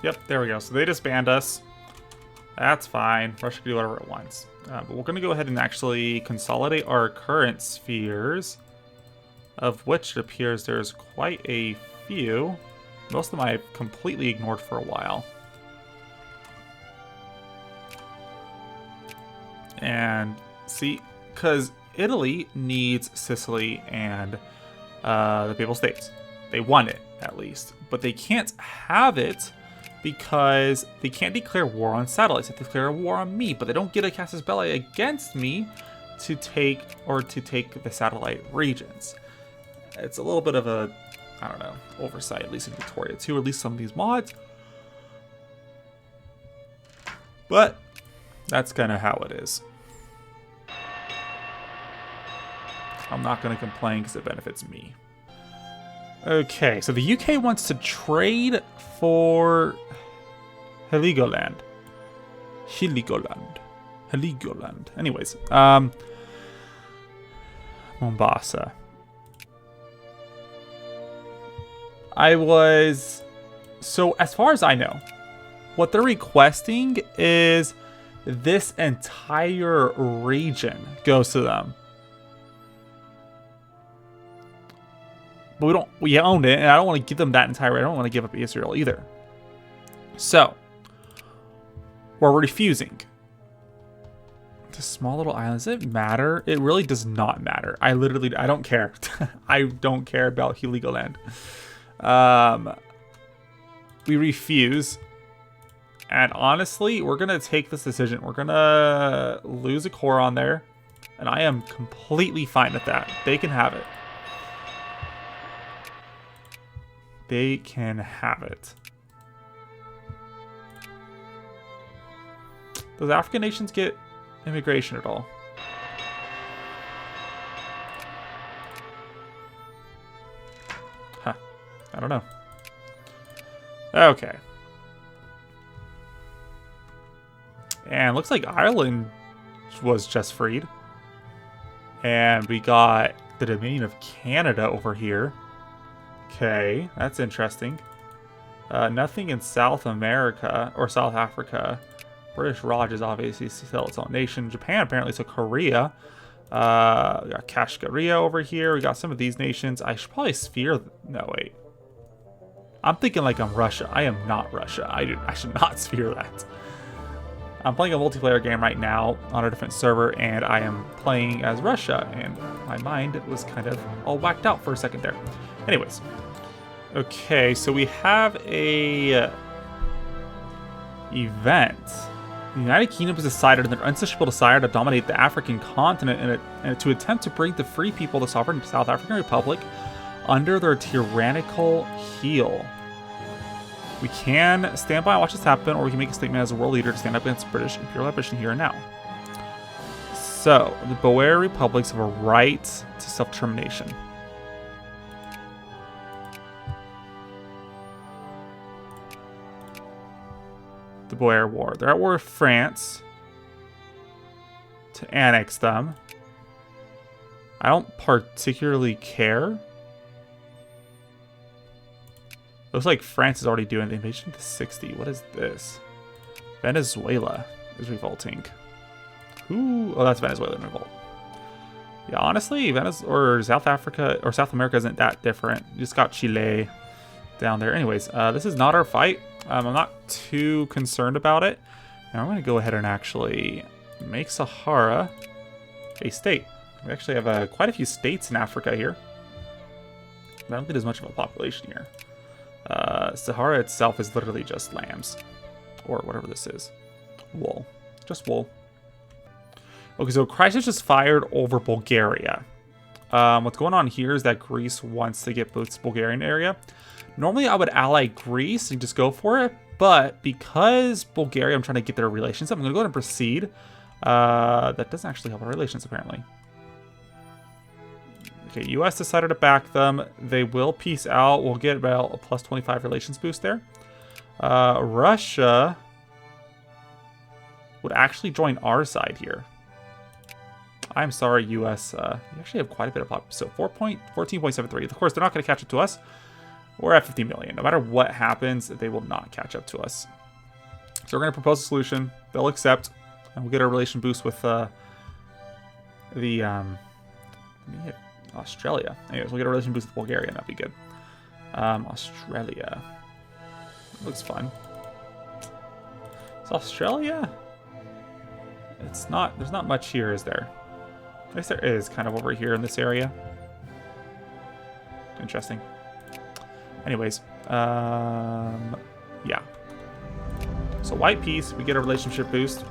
Speaker 1: Yep, there we go. So they disband us. That's fine. Russia can do whatever it wants. But we're going to go ahead and actually consolidate our current spheres, of which it appears there's quite a few. Most of them I've completely ignored for a while. And see, because Italy needs Sicily and the Papal States. They want it, at least. But they can't have it because they can't declare war on satellites. They declare a war on me, but they don't get a casus belli against me to take the satellite regions. It's a little bit of a, I don't know, oversight, at least in Victoria, to release some of these mods. But that's kind of how it is. I'm not going to complain because it benefits me. Okay, so the UK wants to trade for Heligoland. Heligoland. Anyways, Mombasa. So as far as I know, what they're requesting is this entire region goes to them. But we own it, and I don't want to give them that entire, I don't want to give up Israel either. So, we're refusing. The small little islands, does it matter? It really does not matter. I don't care. I don't care about Heligoland. We refuse. And honestly, we're going to take this decision. We're going to lose a core on there. And I am completely fine with that. They can have it. They can have it. Does African nations get immigration at all? Huh. I don't know. Okay. And looks like Ireland was just freed. And we got the Dominion of Canada over here. Okay, that's interesting. Nothing in South America or South Africa. British Raj is obviously still its own nation. Japan apparently took Korea. We got Kashgaria over here. We got some of these nations. I should probably sphere. No, wait. I'm thinking like I'm Russia. I am not Russia. I should not sphere that. I'm playing a multiplayer game right now on a different server, and I am playing as Russia, and my mind was kind of all whacked out for a second there. Anyways. Okay, so we have a event. The United Kingdom has decided in their insatiable desire to dominate the African continent and to attempt to bring the free people of the sovereign South African Republic under their tyrannical heel. We can stand by and watch this happen, or we can make a statement as a world leader to stand up against British imperial ambition here and now. So, the Boer republics have a right to self-determination. The Boer War. They're at war with France to annex them. I don't particularly care. Looks like France is already doing the invasion to 60. What is this? Venezuela is revolting. Ooh, oh, that's Venezuelan revolt. Yeah, honestly, South Africa or South America isn't that different. You just got Chile down there. Anyways, this is not our fight. I'm not too concerned about it. And I'm going to go ahead and actually make Sahara a state. We actually have quite a few states in Africa here. I don't think there's much of a population here. Sahara itself is literally just lambs. Or whatever this is. Wool. Just wool. Okay, so crisis just fired over Bulgaria. What's going on here is that Greece wants to get this Bulgarian area. Normally I would ally Greece and just go for it, But because Bulgaria, I'm trying to get their relations up, I'm going to go ahead and proceed. That doesn't actually help our relations, apparently. Okay, U.S. decided to back them. They will peace out. We'll get about a plus 25 relations boost there. Russia would actually join our side here. I'm sorry, U.S. You actually have quite a bit of pop. So 14.73. Of course, they're not going to catch up to us. We're at 50 million. No matter what happens, they will not catch up to us. So we're going to propose a solution. They'll accept. And we'll get a relation boost with Australia. Anyways, we'll get a relation boost with Bulgaria, and that'd be good. Australia. Looks fun. Is Australia? It's not, there's not much here, is there? I guess there is, kind of over here in this area. Interesting. Anyways, yeah. So white peace, we get a relationship boost.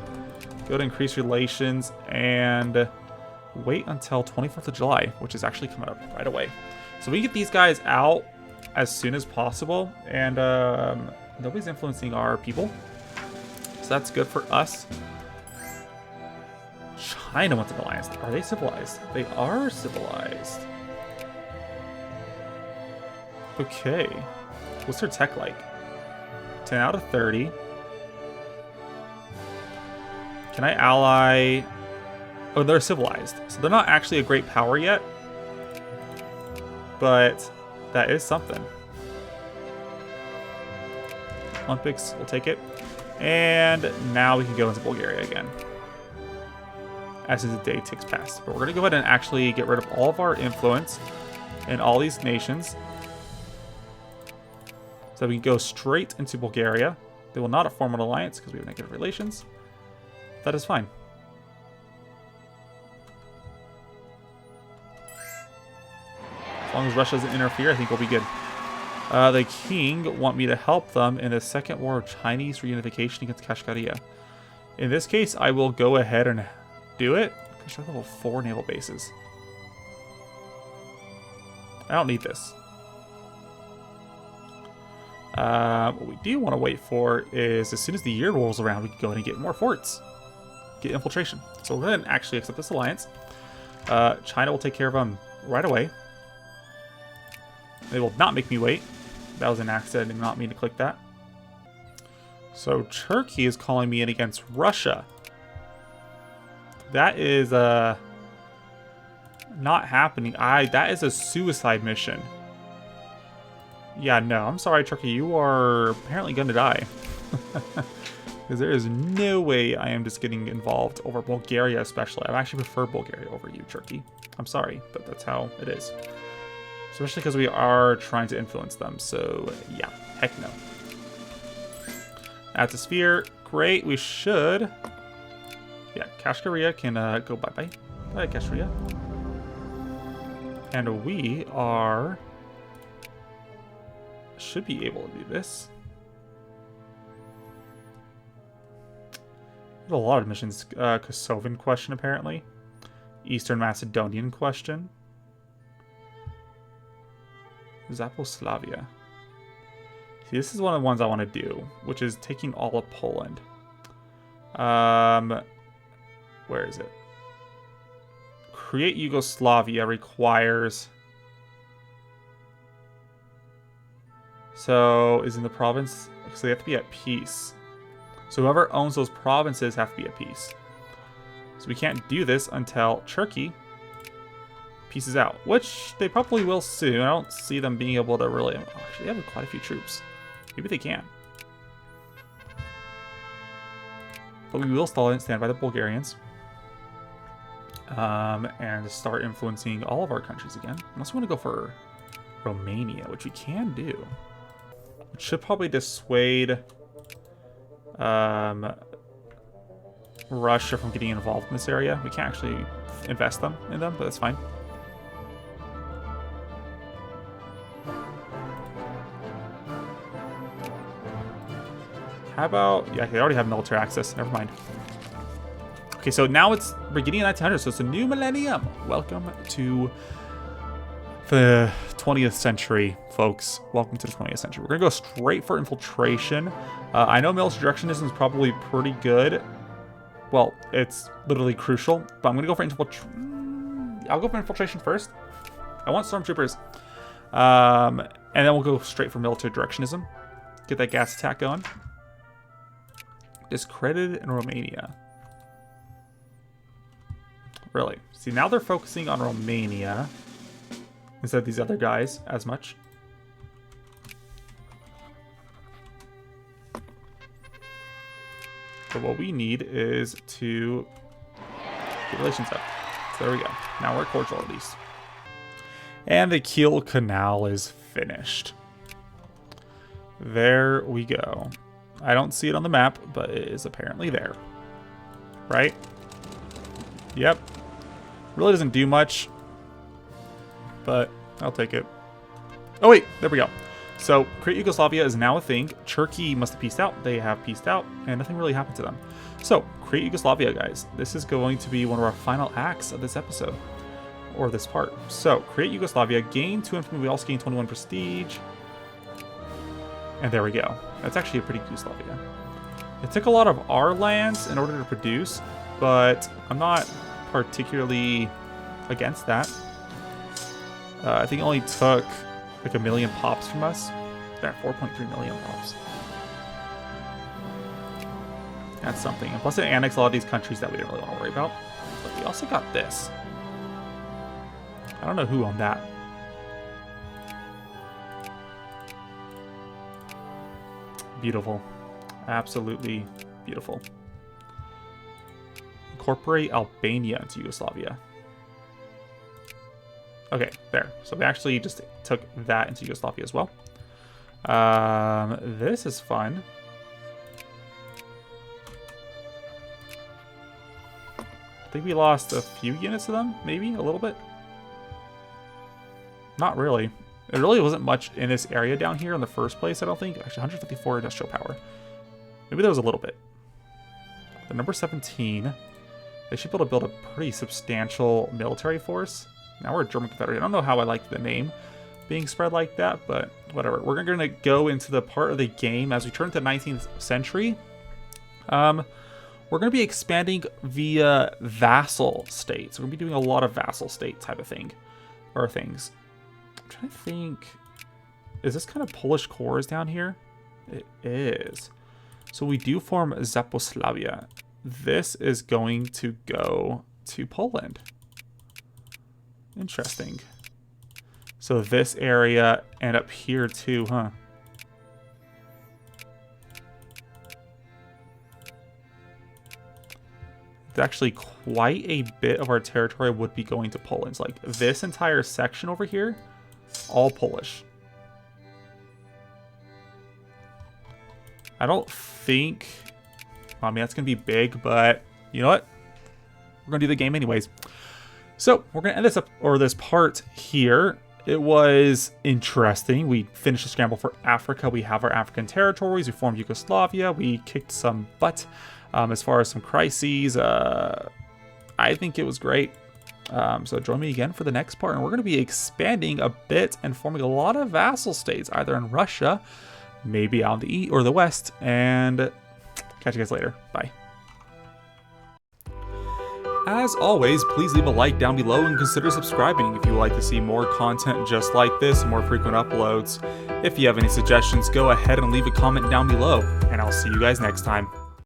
Speaker 1: Go to increase relations and wait until 24th of July, which is actually coming up right away. So we get these guys out as soon as possible, and nobody's influencing our people. So that's good for us. China wants an alliance. Are they civilized? They are civilized. Okay. What's their tech like? 10 out of 30. Can I ally... Oh, they're civilized. So they're not actually a great power yet. But that is something. Olympics, we'll take it. And now we can go into Bulgaria again. As the day ticks past. But we're going to go ahead and actually get rid of all of our influence in all these nations. So we can go straight into Bulgaria. They will not form an alliance because we have negative relations. That is fine. As long as Russia doesn't interfere, I think we'll be good. The king want me to help them in the Second War of Chinese reunification against Kashgaria. In this case, I will go ahead and do it. Construct level 4 naval bases. I don't need this. What we do want to wait for is as soon as the year rolls around, we can go ahead and get more forts. Get infiltration. So we'll go ahead and actually accept this alliance. China will take care of them right away. They will not make me wait. That was an accident. I did not mean to click that. So Turkey is calling me in against Russia. That is not happening. That is a suicide mission. Yeah, no, I'm sorry, Turkey. You are apparently going to die. Because there is no way I am just getting involved over Bulgaria especially. I actually prefer Bulgaria over you, Turkey. I'm sorry, but that's how it is. Especially because we are trying to influence them. So, yeah, heck no. Add to sphere. Great, we should... Yeah, Kashgaria can go bye-bye. Bye, Kashgaria. And we are... should be able to do this. There's a lot of missions. Kosovan question, apparently. Eastern Macedonian question. Zaposlavia. See, this is one of the ones I want to do, which is taking all of Poland. Where is it? Create Yugoslavia requires... So, is in the province... So they have to be at peace. So whoever owns those provinces have to be at peace. So we can't do this until Turkey pieces out. Which they probably will soon. I don't see them being able to really... Actually, they have quite a few troops. Maybe they can. But we will stand by the Bulgarians. And start influencing all of our countries again. Unless we want to go for Romania, which we can do. Which should probably dissuade Russia from getting involved in this area. We can't actually invest in them, but that's fine. How about... Yeah, they already have military access. Never mind. Okay, so now we're getting in 1900, so it's a new millennium. Welcome to The 20th century, folks. Welcome to the 20th century. We're going to go straight for infiltration. I know military directionism is probably pretty good. Well, it's literally crucial, but I'm going to go for infiltration. I'll go for infiltration first. I want stormtroopers. And then we'll go straight for military directionism. Get that gas attack going. Discredited in Romania. Really? See, now they're focusing on Romania instead of these other guys as much. But what we need is to get relations up. So there we go. Now we're cordial at least. And the Kiel Canal is finished. There we go. I don't see it on the map, but it is apparently there. Right? Yep. Really doesn't do much, but I'll take it. Oh wait, there we go. So, Create Yugoslavia is now a thing. Turkey must have pieced out. They have pieced out, and nothing really happened to them. So, Create Yugoslavia, guys. This is going to be one of our final acts of this episode, or this part. So, Create Yugoslavia, gain 2 infamy. We also gain 21 prestige. And there we go. That's actually a pretty good Yugoslavia. It took a lot of our lands in order to produce, but I'm not particularly against that. I think it only took like 1 million pops from us. There, 4.3 million pops. That's something. And plus it annexed a lot of these countries that we didn't really want to worry about. But we also got this. I don't know who owned that. Beautiful. Absolutely beautiful. Incorporate Albania into Yugoslavia. Okay, there. So we actually just took that into Yugoslavia as well. This is fun. I think we lost a few units to them, maybe a little bit. Not really. There really wasn't much in this area down here in the first place, I don't think. Actually, 154 industrial power. Maybe there was a little bit. The number 17, they should be able to build a pretty substantial military force. Now we're a German Confederation. I don't know how I like the name being spread like that, but whatever. We're going to go into the part of the game as we turn to the 19th century. We're going to be expanding via vassal states. We're going to be doing a lot of vassal state type of thing, or things. I'm trying to think. Is this kind of Polish cores down here? It is. So we do form Zaposlavia. This is going to go to Poland. Interesting. So this area and up here too, huh? It's actually quite a bit of our territory would be going to Poland. It's like this entire section over here, all Polish. I don't think... I mean, that's going to be big, but you know what? We're going to do the game anyways. So we're going to end this up, or this part here. It was interesting. We finished the scramble for Africa. We have our African territories. We formed Yugoslavia. We kicked some butt as far as some crises. I think it was great. So join me again for the next part. And we're going to be expanding a bit and forming a lot of vassal states, either in Russia, maybe out in the east or the west. And catch you guys later. Bye. As always, please leave a like down below and consider subscribing if you would like to see more content just like this, more frequent uploads. If you have any suggestions, go ahead and leave a comment down below, and I'll see you guys next time.